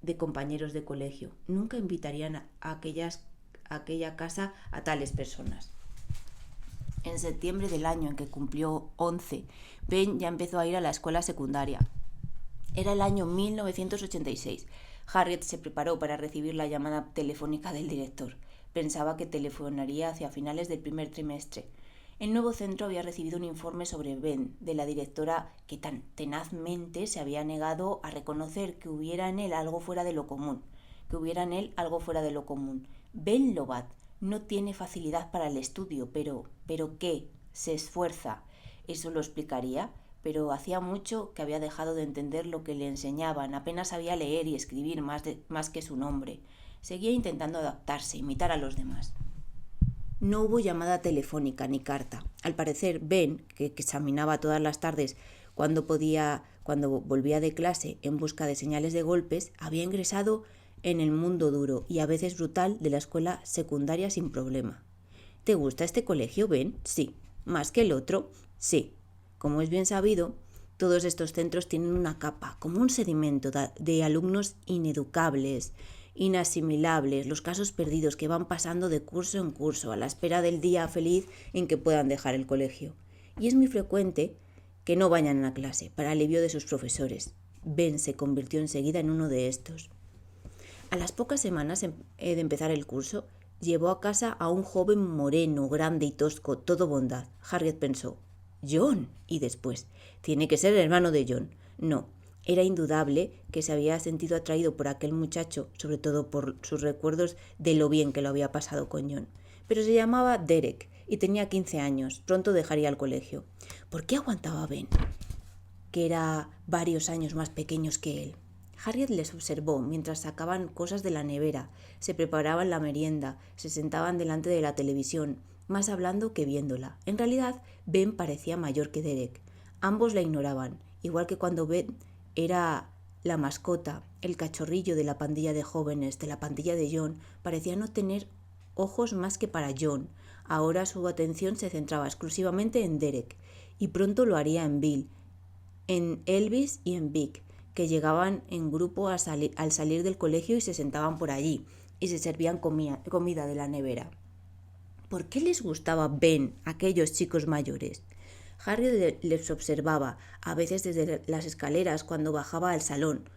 de compañeros de colegio. Nunca invitarían a aquella casa a tales personas. En septiembre del año en que cumplió 11, Ben ya empezó a ir a la escuela secundaria. Era el año 1986. Harriet se preparó para recibir la llamada telefónica del director. Pensaba que telefonaría hacia finales del primer trimestre. El nuevo centro había recibido un informe sobre Ben de la directora que tan tenazmente se había negado a reconocer que hubiera en él algo fuera de lo común. Ben Lobat no tiene facilidad para el estudio, pero ¿qué? Se esfuerza. ¿Eso lo explicaría? Pero hacía mucho que había dejado de entender lo que le enseñaban, apenas sabía leer y escribir más que su nombre. Seguía intentando adaptarse, imitar a los demás. No hubo llamada telefónica ni carta. Al parecer, Ben, que examinaba todas las tardes cuando volvía de clase en busca de señales de golpes, había ingresado en el mundo duro y a veces brutal de la escuela secundaria sin problema. ¿Te gusta este colegio, Ben? Sí. ¿Más que el otro? Sí. Como es bien sabido, todos estos centros tienen una capa, como un sedimento de alumnos ineducables, inasimilables, los casos perdidos que van pasando de curso en curso a la espera del día feliz en que puedan dejar el colegio. Y es muy frecuente que no vayan a clase, para alivio de sus profesores. Ben se convirtió enseguida en uno de estos. A las pocas semanas de empezar el curso, llevó a casa a un joven moreno, grande y tosco, todo bondad. Harriet pensó: John. Y después, tiene que ser el hermano de John. No, era indudable que se había sentido atraído por aquel muchacho, sobre todo por sus recuerdos de lo bien que lo había pasado con John. Pero se llamaba Derek y tenía 15 años. Pronto dejaría el colegio. ¿Por qué aguantaba a Ben, que era varios años más pequeños que él? Harriet les observó mientras sacaban cosas de la nevera, se preparaban la merienda, se sentaban delante de la televisión, más hablando que viéndola. En realidad, Ben parecía mayor que Derek. Ambos la ignoraban, igual que cuando Ben era la mascota, el cachorrillo de la pandilla de jóvenes, de la pandilla de John, parecía no tener ojos más que para John. Ahora su atención se centraba exclusivamente en Derek, y pronto lo haría en Bill, en Elvis y en Vic, que llegaban en grupo al salir del colegio y se sentaban por allí, y se servían comida de la nevera. ¿Por qué les gustaba Ben a aquellos chicos mayores? Harry les observaba, a veces desde las escaleras cuando bajaba al salón.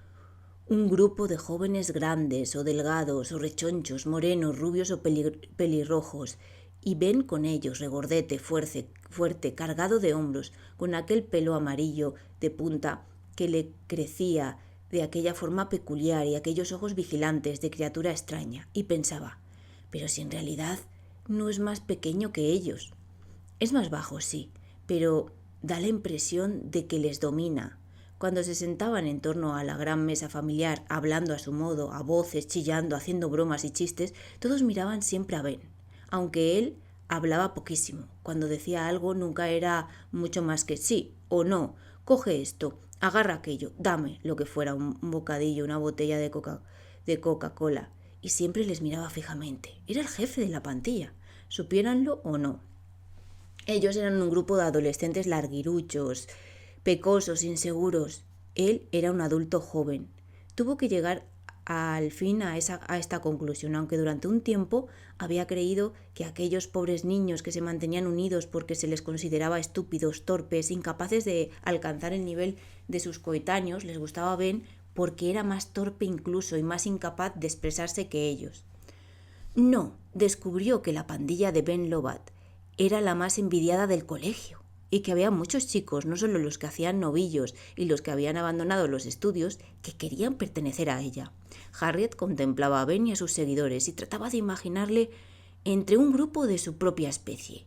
Un grupo de jóvenes grandes o delgados o rechonchos, morenos, rubios o pelirrojos, y Ben con ellos, regordete, fuerte, cargado de hombros, con aquel pelo amarillo de punta que le crecía de aquella forma peculiar y aquellos ojos vigilantes de criatura extraña, y pensaba: pero si en realidad no es más pequeño que ellos. Es más bajo, sí, pero da la impresión de que les domina. Cuando se sentaban en torno a la gran mesa familiar, hablando a su modo, a voces, chillando, haciendo bromas y chistes, todos miraban siempre a Ben, aunque él hablaba poquísimo. Cuando decía algo nunca era mucho más que sí o no, coge esto, agarra aquello, dame lo que fuera, un bocadillo, una botella de Coca-Cola, y siempre les miraba fijamente. Era el jefe de la pandilla, supiéranlo o no. Ellos eran un grupo de adolescentes larguiruchos, pecosos, inseguros. Él era un adulto joven. Tuvo que llegar al fin a esta conclusión, aunque durante un tiempo había creído que aquellos pobres niños que se mantenían unidos porque se les consideraba estúpidos, torpes, incapaces de alcanzar el nivel de sus coetáneos, les gustaba Ben porque era más torpe incluso y más incapaz de expresarse que ellos. No, descubrió que la pandilla de Ben Lobat era la más envidiada del colegio, y que había muchos chicos, no solo los que hacían novillos y los que habían abandonado los estudios, que querían pertenecer a ella. Harriet contemplaba a Ben y a sus seguidores y trataba de imaginarle entre un grupo de su propia especie.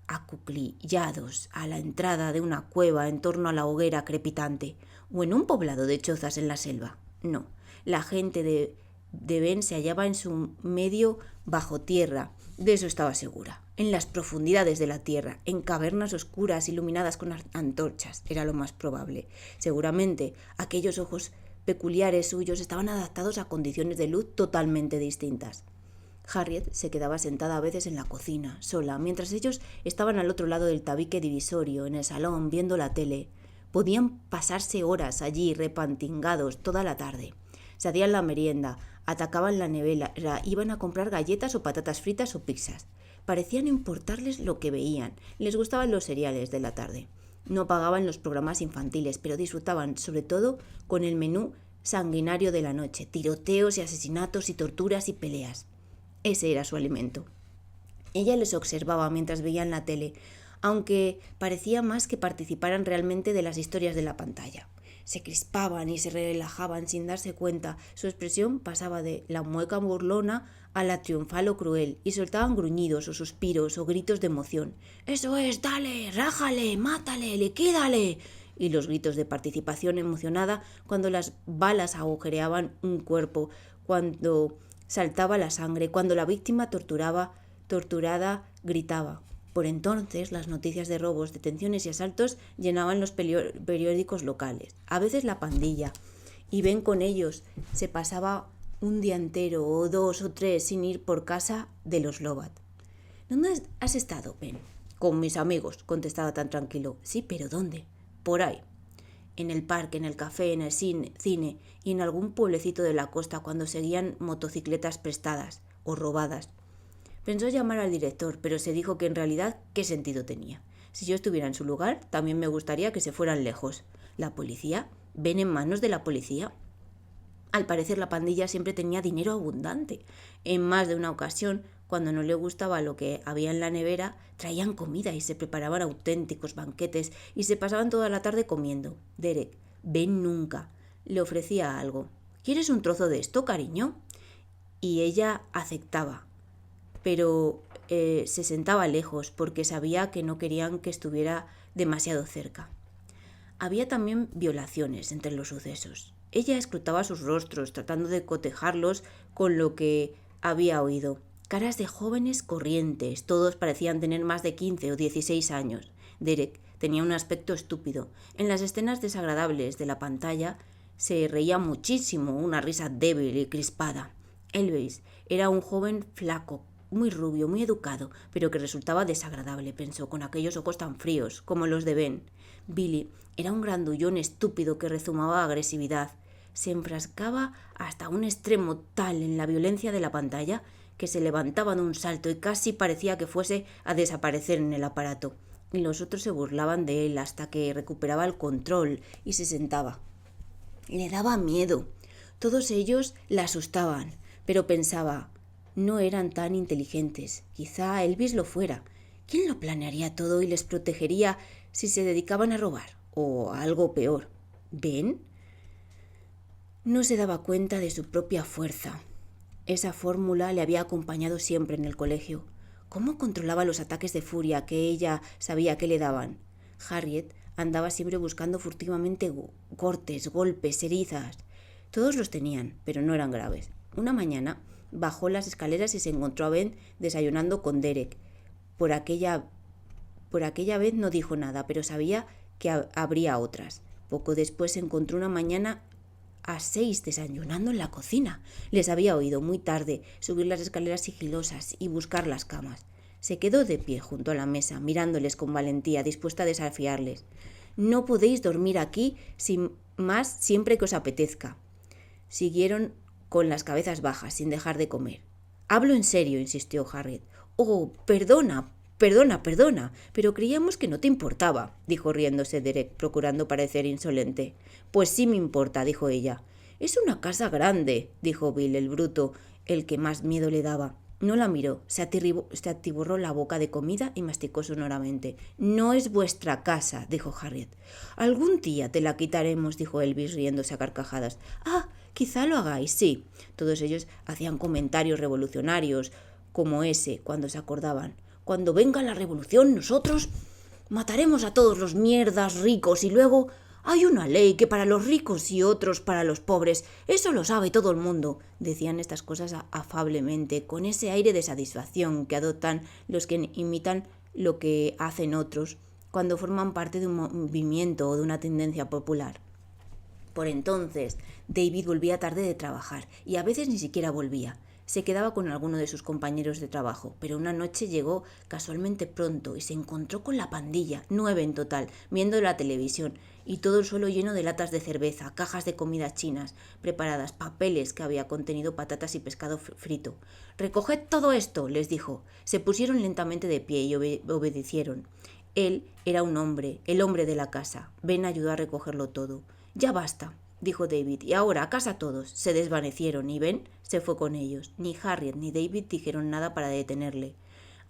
acuclillados a la entrada de una cueva en torno a la hoguera crepitante, o en un poblado de chozas en la selva. No, la gente de Ben se hallaba en su medio bajo tierra, de eso estaba segura, en las profundidades de la tierra, en cavernas oscuras iluminadas con antorchas, era lo más probable. Seguramente aquellos ojos peculiares suyos estaban adaptados a condiciones de luz totalmente distintas. Harriet se quedaba sentada a veces en la cocina, sola, mientras ellos estaban al otro lado del tabique divisorio, en el salón, viendo la tele. Podían pasarse horas allí repantingados toda la tarde. Se hacían la merienda, atacaban la nevera, iban a comprar galletas o patatas fritas o pizzas. Parecían importarles lo que veían, les gustaban los seriales de la tarde. No pagaban los programas infantiles, pero disfrutaban sobre todo con el menú sanguinario de la noche, tiroteos y asesinatos y torturas y peleas. Ese era su alimento. Ella les observaba mientras veían la tele, aunque parecía más que participaran realmente de las historias de la pantalla. Se crispaban y se relajaban sin darse cuenta. Su expresión pasaba de la mueca burlona a la triunfal o cruel, y soltaban gruñidos o suspiros o gritos de emoción. ¡Eso es! ¡Dale! ¡Rájale! ¡Mátale! ¡Liquídale! Y los gritos de participación emocionada cuando las balas agujereaban un cuerpo, cuando saltaba la sangre, cuando la víctima torturada gritaba. Por entonces, las noticias de robos, detenciones y asaltos llenaban los periódicos locales. A veces la pandilla, y Ben con ellos se pasaba un día entero o 2 o 3 sin ir por casa de los Lobat. ¿Dónde has estado, Ben? Con mis amigos, contestaba tan tranquilo. Sí, pero ¿dónde? Por ahí. En el parque, en el café, en el cine y en algún pueblecito de la costa cuando seguían motocicletas prestadas o robadas. Pensó llamar al director, pero se dijo que en realidad ¿qué sentido tenía? Si yo estuviera en su lugar, también me gustaría que se fueran lejos. ¿La policía? ¿Ven en manos de la policía? Al parecer la pandilla siempre tenía dinero abundante. En más de una ocasión, cuando no le gustaba lo que había en la nevera, traían comida y se preparaban auténticos banquetes y se pasaban toda la tarde comiendo. Derek, Ben nunca, le ofrecía algo. ¿Quieres un trozo de esto, cariño? Y ella aceptaba. Pero se sentaba lejos porque sabía que no querían que estuviera demasiado cerca. Había también violaciones entre los sucesos. Ella escrutaba sus rostros, tratando de cotejarlos con lo que había oído. Caras de jóvenes corrientes, todos parecían tener más de 15 o 16 años. Derek tenía un aspecto estúpido. En las escenas desagradables de la pantalla se reía muchísimo, una risa débil y crispada. Elvis era un joven flaco, muy rubio, muy educado, pero que resultaba desagradable, pensó, con aquellos ojos tan fríos como los de Ben. Billy era un grandullón estúpido que rezumaba agresividad. Se enfrascaba hasta un extremo tal en la violencia de la pantalla que se levantaba de un salto y casi parecía que fuese a desaparecer en el aparato. Y los otros se burlaban de él hasta que recuperaba el control y se sentaba. Le daba miedo. Todos ellos la asustaban, pero pensaba, no eran tan inteligentes. Quizá Elvis lo fuera. ¿Quién lo planearía todo y les protegería si se dedicaban a robar? O a algo peor. ¿Ben? No se daba cuenta de su propia fuerza. Esa fórmula le había acompañado siempre en el colegio. ¿Cómo controlaba los ataques de furia que ella sabía que le daban? Harriet andaba siempre buscando furtivamente cortes, golpes, heridas. Todos los tenían, pero no eran graves. Una mañana bajó las escaleras y se encontró a Ben desayunando con Derek. Por aquella vez no dijo nada, pero sabía que habría otras. Poco después se encontró una mañana a 6 desayunando en la cocina. Les había oído muy tarde subir las escaleras sigilosas y buscar las camas. Se quedó de pie junto a la mesa, mirándoles con valentía, dispuesta a desafiarles. No podéis dormir aquí sin más siempre que os apetezca. Siguieron con las cabezas bajas, sin dejar de comer. Hablo en serio, insistió Harriet. Oh, perdona, pero creíamos que no te importaba, dijo riéndose Derek, procurando parecer insolente. Pues sí me importa, dijo ella. Es una casa grande, dijo Bill, el bruto, el que más miedo le daba. No la miró, se atiborró la boca de comida y masticó sonoramente. No es vuestra casa, dijo Harriet. Algún día te la quitaremos, dijo Elvis, riéndose a carcajadas. Ah, quizá lo hagáis, sí. Todos ellos hacían comentarios revolucionarios como ese cuando se acordaban. Cuando venga la revolución, nosotros mataremos a todos los mierdas ricos y luego hay una ley que para los ricos y otros para los pobres. Eso lo sabe todo el mundo. Decían estas cosas afablemente, con ese aire de satisfacción que adoptan los que imitan lo que hacen otros cuando forman parte de un movimiento o de una tendencia popular. Por entonces, David volvía tarde de trabajar y a veces ni siquiera volvía. Se quedaba con alguno de sus compañeros de trabajo, pero una noche llegó casualmente pronto y se encontró con la pandilla, 9 en total, viendo la televisión, y todo el suelo lleno de latas de cerveza, cajas de comidas chinas preparadas, papeles que había contenido patatas y pescado frito. «Recoged todo esto», les dijo. Se pusieron lentamente de pie y obedecieron. Él era un hombre, el hombre de la casa. Ben ayudó a recogerlo todo. «Ya basta», dijo David, «y ahora a casa todos». Se desvanecieron y Ben se fue con ellos. Ni Harriet ni David dijeron nada para detenerle.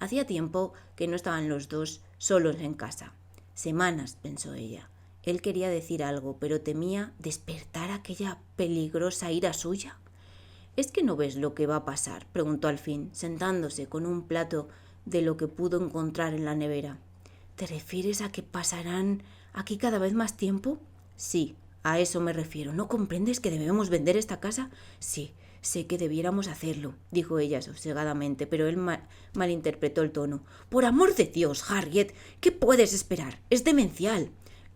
Hacía tiempo que no estaban los dos solos en casa. Semanas, pensó ella. Él quería decir algo, pero temía despertar aquella peligrosa ira suya. «¿Es que no ves lo que va a pasar?», preguntó al fin, sentándose con un plato de lo que pudo encontrar en la nevera. «¿Te refieres a que pasarán aquí cada vez más tiempo?» «Sí, a eso me refiero. ¿No comprendes que debemos vender esta casa?» «Sí, sé que debiéramos hacerlo», dijo ella sosegadamente, pero él malinterpretó el tono. «Por amor de Dios, Harriet, ¿qué puedes esperar? Es demencial».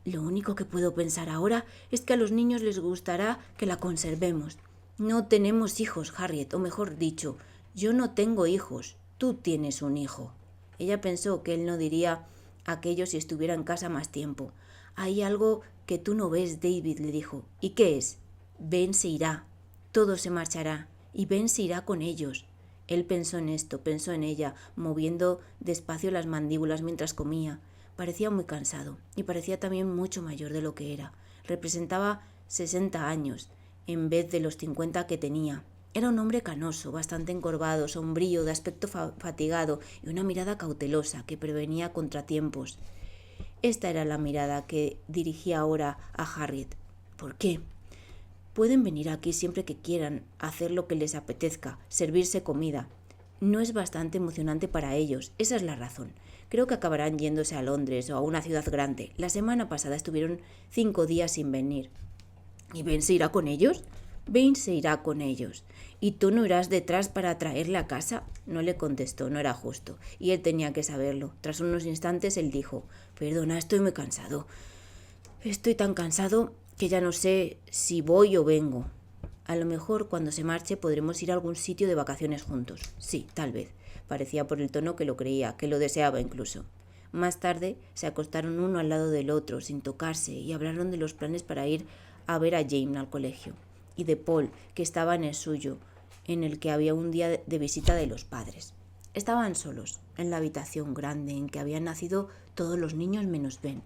«Lo único que puedo pensar ahora es que a los niños les gustará que la conservemos». «No tenemos hijos, Harriet, o mejor dicho, yo no tengo hijos. Tú tienes un hijo». Ella pensó que él no diría aquello si estuviera en casa más tiempo. «Hay algo que tú no ves, David», le dijo. «¿Y qué es?» «Ben se irá. Todo se marchará. Y Ben se irá con ellos». Él pensó en esto, pensó en ella, moviendo despacio las mandíbulas mientras comía. Parecía muy cansado y parecía también mucho mayor de lo que era. Representaba 60 años en vez de los 50 que tenía. Era un hombre canoso, bastante encorvado, sombrío, de aspecto fatigado y una mirada cautelosa que prevenía contratiempos. Esta era la mirada que dirigía ahora a Harriet. «¿Por qué? Pueden venir aquí siempre que quieran, hacer lo que les apetezca, servirse comida. No es bastante emocionante para ellos, esa es la razón. Creo que acabarán yéndose a Londres o a una ciudad grande. La semana pasada estuvieron 5 días sin venir». «¿Y Ben se irá con ellos?» «Ben se irá con ellos. ¿Y tú no irás detrás para traerle a casa?» No le contestó, no era justo, y él tenía que saberlo. Tras unos instantes él dijo: «Perdona, estoy muy cansado. Estoy tan cansado que ya no sé si voy o vengo. A lo mejor cuando se marche podremos ir a algún sitio de vacaciones juntos». «Sí, tal vez». Parecía por el tono que lo creía, que lo deseaba incluso. Más tarde se acostaron uno al lado del otro, sin tocarse, y hablaron de los planes para ir a ver a Jane al colegio, y de Paul, que estaba en el suyo, en el que había un día de visita de los padres. Estaban solos, en la habitación grande en que habían nacido todos los niños menos Ben.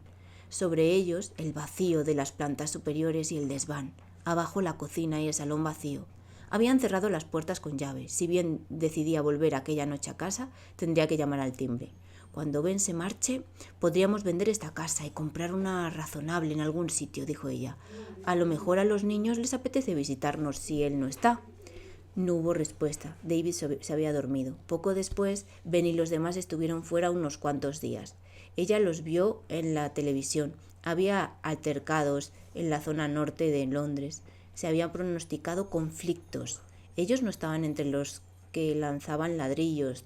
Sobre ellos el vacío de las plantas superiores y el desván, abajo la cocina y el salón vacío. Habían cerrado las puertas con llave. Si bien decidía volver aquella noche a casa, tendría que llamar al timbre. «Cuando Ben se marche, podríamos vender esta casa y comprar una razonable en algún sitio», dijo ella. «A lo mejor a los niños les apetece visitarnos si él no está». No hubo respuesta. David se había dormido. Poco después, Ben y los demás estuvieron fuera unos cuantos días. Ella los vio en la televisión. Había altercados en la zona norte de Londres. Se habían pronosticado conflictos. Ellos no estaban entre los que lanzaban ladrillos,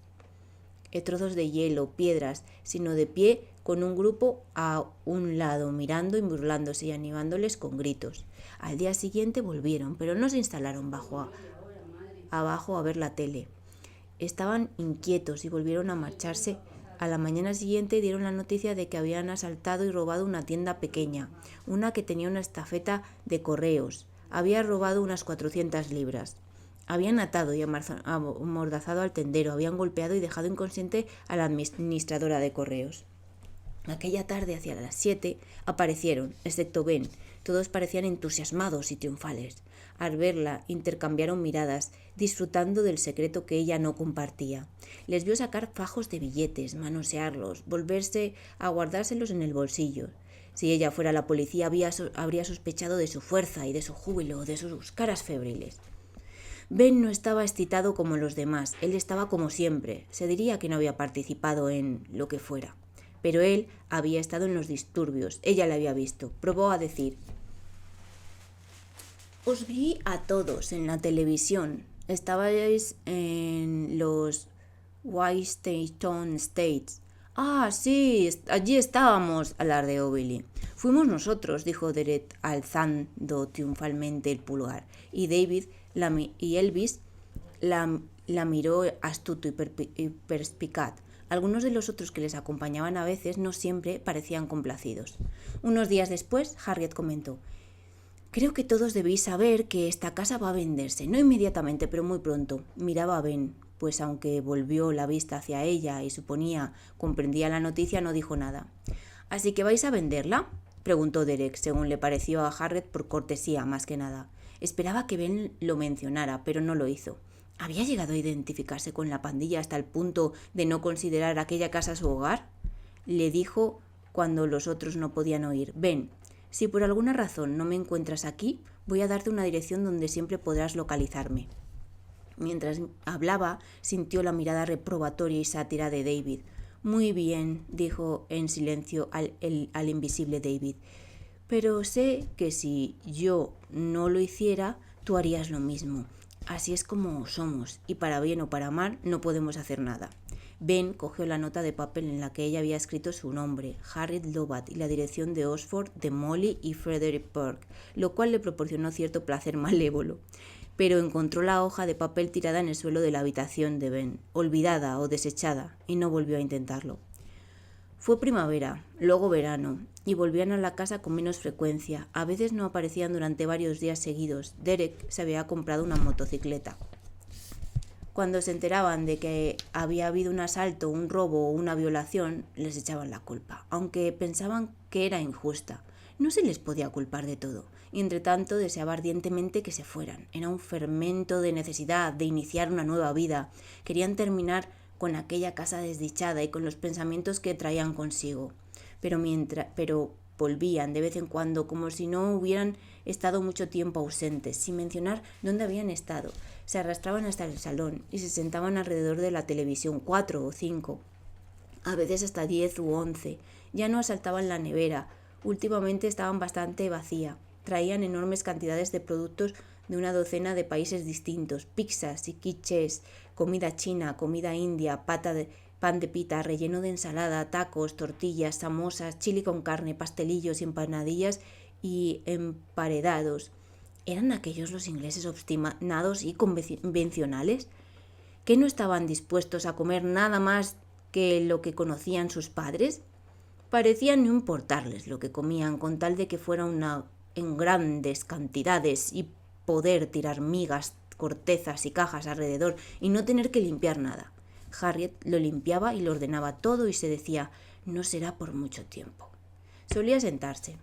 trozos de hielo, piedras, sino de pie con un grupo a un lado, mirando y burlándose y animándoles con gritos. Al día siguiente volvieron, pero no se instalaron abajo a ver la tele. Estaban inquietos y volvieron a marcharse. A la mañana siguiente dieron la noticia de que habían asaltado y robado una tienda pequeña, una que tenía una estafeta de correos. Había robado unas 400 libras. Habían atado y amordazado al tendero, habían golpeado y dejado inconsciente a la administradora de correos. Aquella tarde, hacia las 7, aparecieron, excepto Ben. Todos parecían entusiasmados y triunfales. Al verla, intercambiaron miradas, disfrutando del secreto que ella no compartía. Les vio sacar fajos de billetes, manosearlos, volverse a guardárselos en el bolsillo. Si ella fuera la policía, habría sospechado de su fuerza y de su júbilo, de sus caras febriles. Ben no estaba excitado como los demás, él estaba como siempre, se diría que no había participado en lo que fuera. Pero él había estado en los disturbios, ella le había visto. Probó a decir: os vi a todos en la televisión, estabais en los Washington States. Ah, sí, allí estábamos, alardeó Billy. Fuimos nosotros, dijo Derek, alzando triunfalmente el pulgar, y Elvis la miró astuto y perspicaz. Algunos de los otros que les acompañaban a veces no siempre parecían complacidos. Unos días después, Harriet comentó: creo que todos debéis saber que esta casa va a venderse, no inmediatamente, pero muy pronto. Miraba a Ben, pues aunque volvió la vista hacia ella y comprendía la noticia, no dijo nada. ¿Así que vais a venderla?, preguntó Derek, según le pareció a Harriet por cortesía, más que nada. Esperaba que Ben lo mencionara, pero no lo hizo. ¿Había llegado a identificarse con la pandilla hasta el punto de no considerar aquella casa su hogar? Le dijo cuando los otros no podían oír: Ben, si por alguna razón no me encuentras aquí, voy a darte una dirección donde siempre podrás localizarme. Mientras hablaba, sintió la mirada reprobatoria y sátira de David. Muy bien, dijo en silencio al invisible David, pero sé que si yo no lo hiciera, tú harías lo mismo. Así es como somos, y para bien o para mal no podemos hacer nada. Ben cogió la nota de papel en la que ella había escrito su nombre, Harriet Lovat, y la dirección de Oxford, de Molly y Frederick Park, lo cual le proporcionó cierto placer malévolo. Pero encontró la hoja de papel tirada en el suelo de la habitación de Ben, olvidada o desechada, y no volvió a intentarlo. Fue primavera, luego verano, y volvían a la casa con menos frecuencia. A veces no aparecían durante varios días seguidos. Derek se había comprado una motocicleta. Cuando se enteraban de que había habido un asalto, un robo o una violación, les echaban la culpa, aunque pensaban que era injusta. No se les podía culpar de todo, y entre tanto deseaba ardientemente que se fueran. Era un fermento de necesidad de iniciar una nueva vida. Querían terminar con aquella casa desdichada y con los pensamientos que traían consigo. Pero volvían de vez en cuando, como si no hubieran estado mucho tiempo ausentes, sin mencionar dónde habían estado. Se arrastraban hasta el salón y se sentaban alrededor de la televisión, 4 o 5, a veces hasta 10 u 11. Ya no asaltaban la nevera. Últimamente estaban bastante vacía. Traían enormes cantidades de productos de una docena de países distintos: pizzas y quiches, comida china, comida india, pan de pita relleno de ensalada, tacos, tortillas, samosas, chili con carne, pastelillos y empanadillas y emparedados. ¿Eran aquellos los ingleses obstinados y convencionales, que no estaban dispuestos a comer nada más que lo que conocían sus padres? Parecía no importarles lo que comían, con tal de que fuera en grandes cantidades y poder tirar migas, cortezas y cajas alrededor y no tener que limpiar nada. Harriet lo limpiaba y lo ordenaba todo y se decía: no será por mucho tiempo. Solía sentarse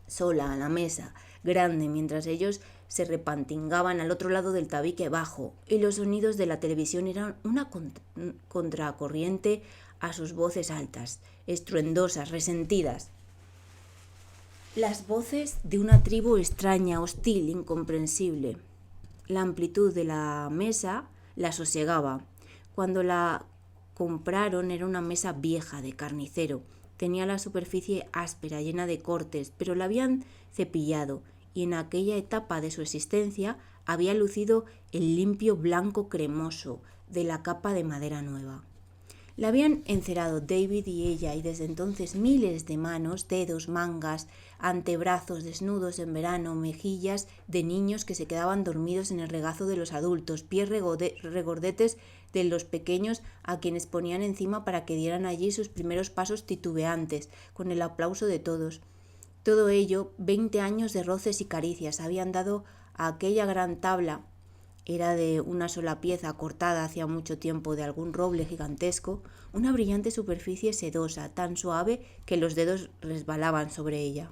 sola a la mesa grande mientras ellos se repantingaban al otro lado del tabique bajo, y los sonidos de la televisión eran una contracorriente a sus voces altas, estruendosas, resentidas. Las voces de una tribu extraña, hostil, incomprensible. La amplitud de la mesa la sosegaba. Cuando la compraron era una mesa vieja de carnicero. Tenía la superficie áspera, llena de cortes, pero la habían cepillado, y en aquella etapa de su existencia había lucido el limpio blanco cremoso de la capa de madera nueva. La habían encerado David y ella, y desde entonces miles de manos, dedos, mangas, antebrazos desnudos en verano, mejillas de niños que se quedaban dormidos en el regazo de los adultos, pies regordetes de los pequeños a quienes ponían encima para que dieran allí sus primeros pasos titubeantes, con el aplauso de todos. Todo ello, 20 años de roces y caricias, habían dado a aquella gran tabla. Era de una sola pieza, cortada hacía mucho tiempo de algún roble gigantesco, una brillante superficie sedosa, tan suave que los dedos resbalaban sobre ella.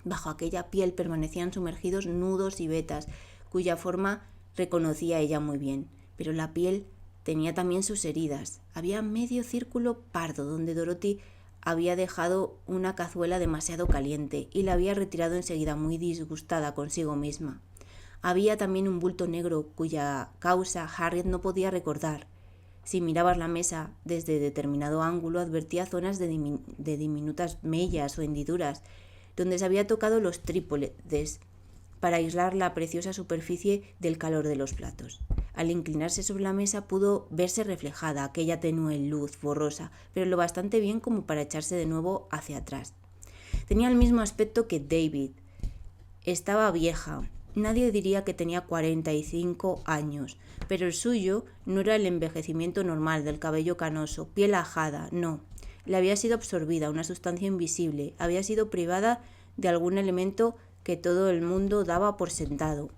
Bajo aquella piel permanecían sumergidos nudos y vetas, cuya forma reconocía ella muy bien, pero la piel tenía también sus heridas. Había medio círculo pardo donde Dorothy había dejado una cazuela demasiado caliente y la había retirado enseguida, muy disgustada consigo misma. Había también un bulto negro cuya causa Harriet no podía recordar. Si mirabas la mesa desde determinado ángulo, advertía zonas de diminutas mellas o hendiduras, donde se había tocado los trípodes para aislar la preciosa superficie del calor de los platos. Al inclinarse sobre la mesa pudo verse reflejada aquella tenue luz borrosa, pero lo bastante bien como para echarse de nuevo hacia atrás. Tenía el mismo aspecto que David. Estaba vieja. Nadie diría que tenía 45 años, pero el suyo no era el envejecimiento normal del cabello canoso, piel ajada, no. Le había sido absorbida una sustancia invisible, había sido privada de algún elemento que todo el mundo daba por sentado,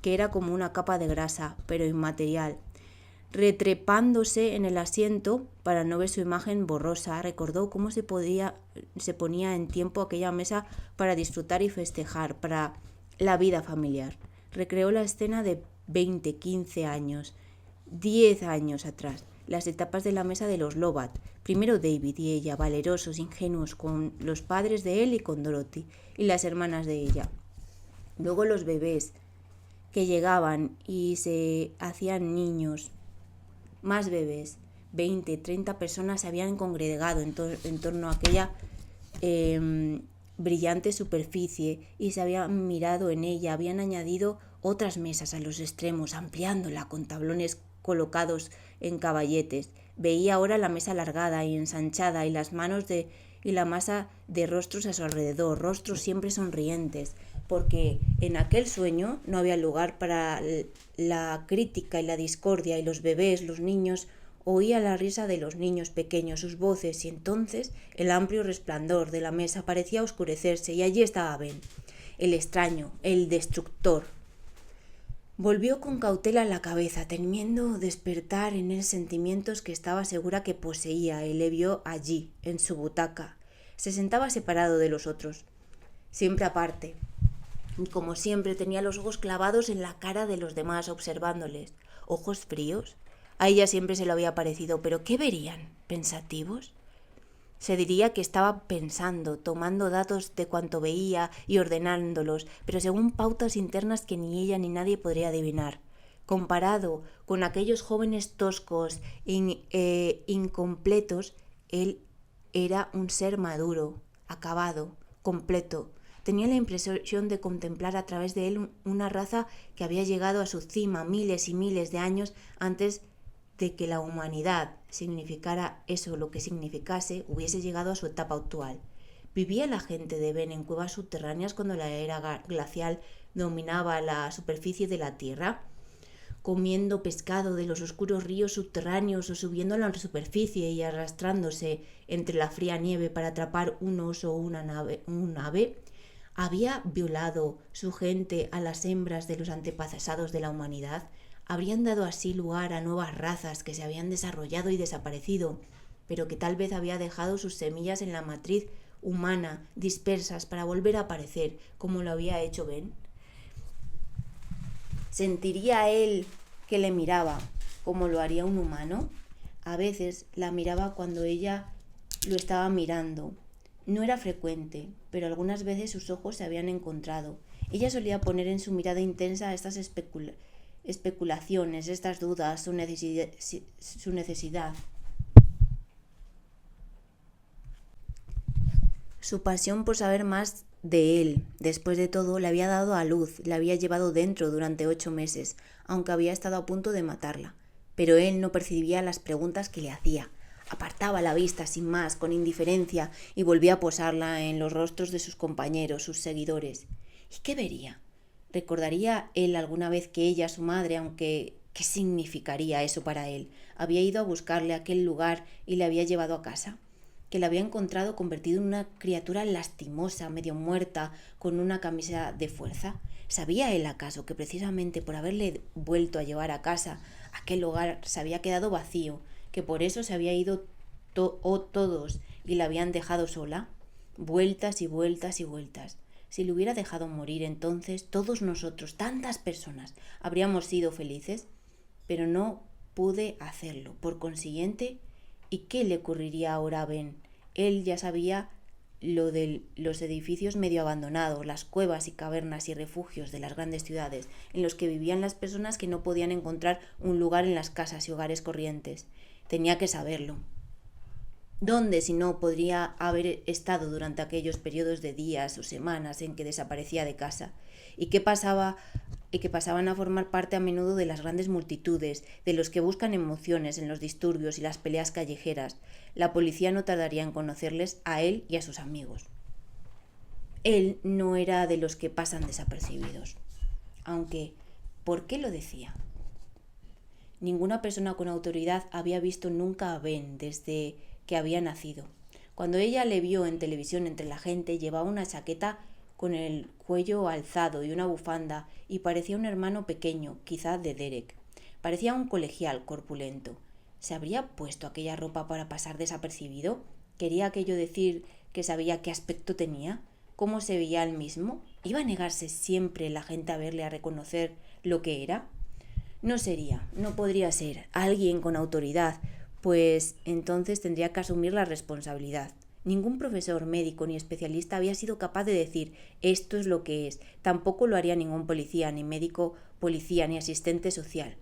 que era como una capa de grasa, pero inmaterial. Retrepándose en el asiento para no ver su imagen borrosa, recordó cómo se ponía en tiempo aquella mesa para disfrutar y festejar, para la vida familiar. Recreó la escena de 20, 15 años, 10 años atrás, las etapas de la mesa de los Lovat. Primero David y ella, valerosos, ingenuos, con los padres de él y con Dorothy, y las hermanas de ella. Luego los bebés, que llegaban y se hacían niños, más bebés. 20, 30 personas se habían congregado en torno a aquella brillante superficie y se habían mirado en ella, habían añadido otras mesas a los extremos, ampliándola con tablones colocados en caballetes. Veía ahora la mesa alargada y ensanchada y la masa de rostros a su alrededor, rostros siempre sonrientes, porque en aquel sueño no había lugar para la crítica y la discordia, y los bebés, los niños, oía la risa de los niños pequeños, sus voces, y entonces el amplio resplandor de la mesa parecía oscurecerse, y allí estaba Ben, el extraño, el destructor. Volvió con cautela la cabeza, temiendo despertar en él sentimientos que estaba segura que poseía, y le vio allí, en su butaca. Se sentaba separado de los otros, siempre aparte. Como siempre, tenía los ojos clavados en la cara de los demás, observándoles. ¿Ojos fríos? A ella siempre se lo había parecido, pero ¿qué verían? ¿Pensativos? Se diría que estaba pensando, tomando datos de cuanto veía y ordenándolos, pero según pautas internas que ni ella ni nadie podría adivinar. Comparado con aquellos jóvenes toscos e incompletos, él era un ser maduro, acabado, completo. Tenía la impresión de contemplar a través de él una raza que había llegado a su cima miles y miles de años antes de que la humanidad, significara eso lo que significase, hubiese llegado a su etapa actual. ¿Vivía la gente de Ben en cuevas subterráneas cuando la era glacial dominaba la superficie de la Tierra? ¿Comiendo pescado de los oscuros ríos subterráneos o subiendo a la superficie y arrastrándose entre la fría nieve para atrapar un oso o un ave? ¿Había violado su gente a las hembras de los antepasados de la humanidad? ¿Habrían dado así lugar a nuevas razas que se habían desarrollado y desaparecido, pero que tal vez había dejado sus semillas en la matriz humana, dispersas para volver a aparecer, como lo había hecho Ben? ¿Sentiría él que le miraba como lo haría un humano? A veces la miraba cuando ella lo estaba mirando. No era frecuente, pero algunas veces sus ojos se habían encontrado. Ella solía poner en su mirada intensa estas especulaciones, estas dudas, su necesidad. Su pasión por saber más de él, después de todo, le había dado a luz, le había llevado dentro durante 8 meses, aunque había estado a punto de matarla. Pero él no percibía las preguntas que le hacía. Apartaba la vista sin más, con indiferencia, y volvía a posarla en los rostros de sus compañeros, sus seguidores. ¿Y qué vería? ¿Recordaría él alguna vez que ella, su madre, aunque qué significaría eso para él, había ido a buscarle a aquel lugar y le había llevado a casa? Que la había encontrado convertido en una criatura lastimosa, medio muerta, con una camisa de fuerza. ¿Sabía él acaso que precisamente por haberle vuelto a llevar a casa, aquel hogar se había quedado vacío, que por eso se había ido todos y la habían dejado sola? Vueltas y vueltas y vueltas. Si le hubiera dejado morir, entonces todos nosotros, tantas personas, habríamos sido felices, pero no pude hacerlo. Por consiguiente, ¿y qué le ocurriría ahora a Ben? Él ya sabía lo de los edificios medio abandonados, las cuevas y cavernas y refugios de las grandes ciudades, en los que vivían las personas que no podían encontrar un lugar en las casas y hogares corrientes. Tenía que saberlo. ¿Dónde, si no, podría haber estado durante aquellos periodos de días o semanas en que desaparecía de casa? ¿Y qué pasaba? Y que pasaban a formar parte a menudo de las grandes multitudes, de los que buscan emociones en los disturbios y las peleas callejeras. La policía no tardaría en conocerles a él y a sus amigos. Él no era de los que pasan desapercibidos. Aunque, ¿por qué lo decía? Ninguna persona con autoridad había visto nunca a Ben desde que había nacido. Cuando ella le vio en televisión entre la gente, llevaba una chaqueta con el cuello alzado y una bufanda, y parecía un hermano pequeño, quizá de Derek. Parecía un colegial corpulento. ¿Se habría puesto aquella ropa para pasar desapercibido? ¿Quería aquello decir que sabía qué aspecto tenía? ¿Cómo se veía él mismo? ¿Iba a negarse siempre la gente a verle, a reconocer lo que era? No podría ser alguien con autoridad, pues entonces tendría que asumir la responsabilidad. Ningún profesor, médico ni especialista había sido capaz de decir esto es lo que es. Tampoco lo haría ningún policía, ni médico policía, ni asistente social.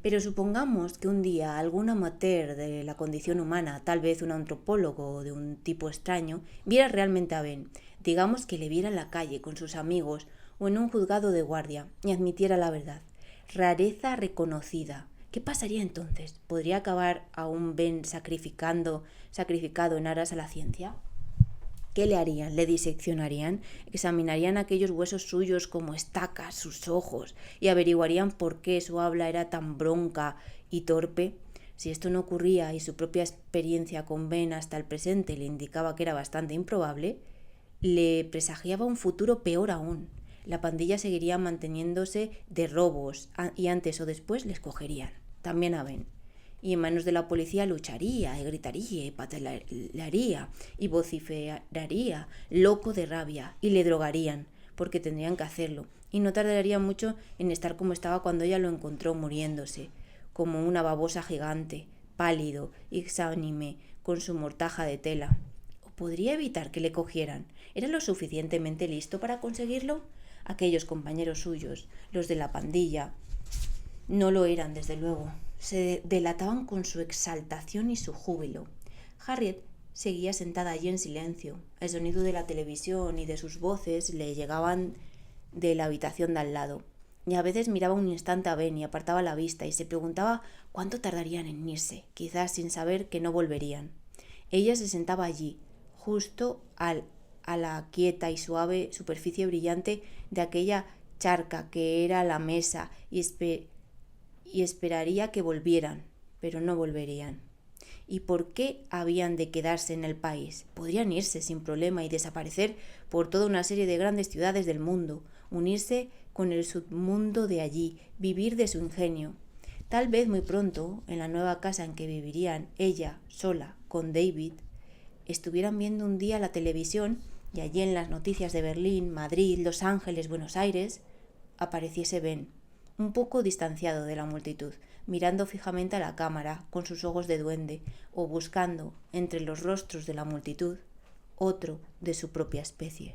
Pero supongamos que un día algún amateur de la condición humana, tal vez un antropólogo de un tipo extraño, viera realmente a Ben. Digamos que le viera en la calle con sus amigos o en un juzgado de guardia y admitiera la verdad. Rareza reconocida. ¿Qué pasaría entonces? ¿Podría acabar a un Ben sacrificado en aras a la ciencia? ¿Qué le harían? ¿Le diseccionarían? ¿Examinarían aquellos huesos suyos como estacas, sus ojos, y averiguarían por qué su habla era tan bronca y torpe? Si esto no ocurría y su propia experiencia con Ben hasta el presente le indicaba que era bastante improbable, le presagiaba un futuro peor aún. La pandilla seguiría manteniéndose de robos y antes o después les cogerían. También a Ben. Y en manos de la policía lucharía, y gritaría, y patalearía, y vociferaría, loco de rabia, y le drogarían, porque tendrían que hacerlo, y no tardaría mucho en estar como estaba cuando ella lo encontró muriéndose, como una babosa gigante, pálido y exánime, con su mortaja de tela. ¿O podría evitar que le cogieran? ¿Era lo suficientemente listo para conseguirlo? Aquellos compañeros suyos, los de la pandilla, no lo eran, desde luego. Se delataban con su exaltación y su júbilo. Harriet seguía sentada allí en silencio. El sonido de la televisión y de sus voces le llegaban de la habitación de al lado. Y a veces miraba un instante a Ben y apartaba la vista y se preguntaba cuánto tardarían en irse, quizás sin saber que no volverían. Ella se sentaba allí, justo a la quieta y suave superficie brillante de aquella charca que era la mesa y esperaría que volvieran, pero no volverían. ¿Y por qué habían de quedarse en el país? Podrían irse sin problema y desaparecer por toda una serie de grandes ciudades del mundo, unirse con el submundo de allí, vivir de su ingenio. Tal vez muy pronto, en la nueva casa en que vivirían ella sola con David, estuvieran viendo un día la televisión y allí en las noticias de Berlín, Madrid, Los Ángeles, Buenos Aires, apareciese Ben, un poco distanciado de la multitud, mirando fijamente a la cámara con sus ojos de duende o buscando entre los rostros de la multitud otro de su propia especie.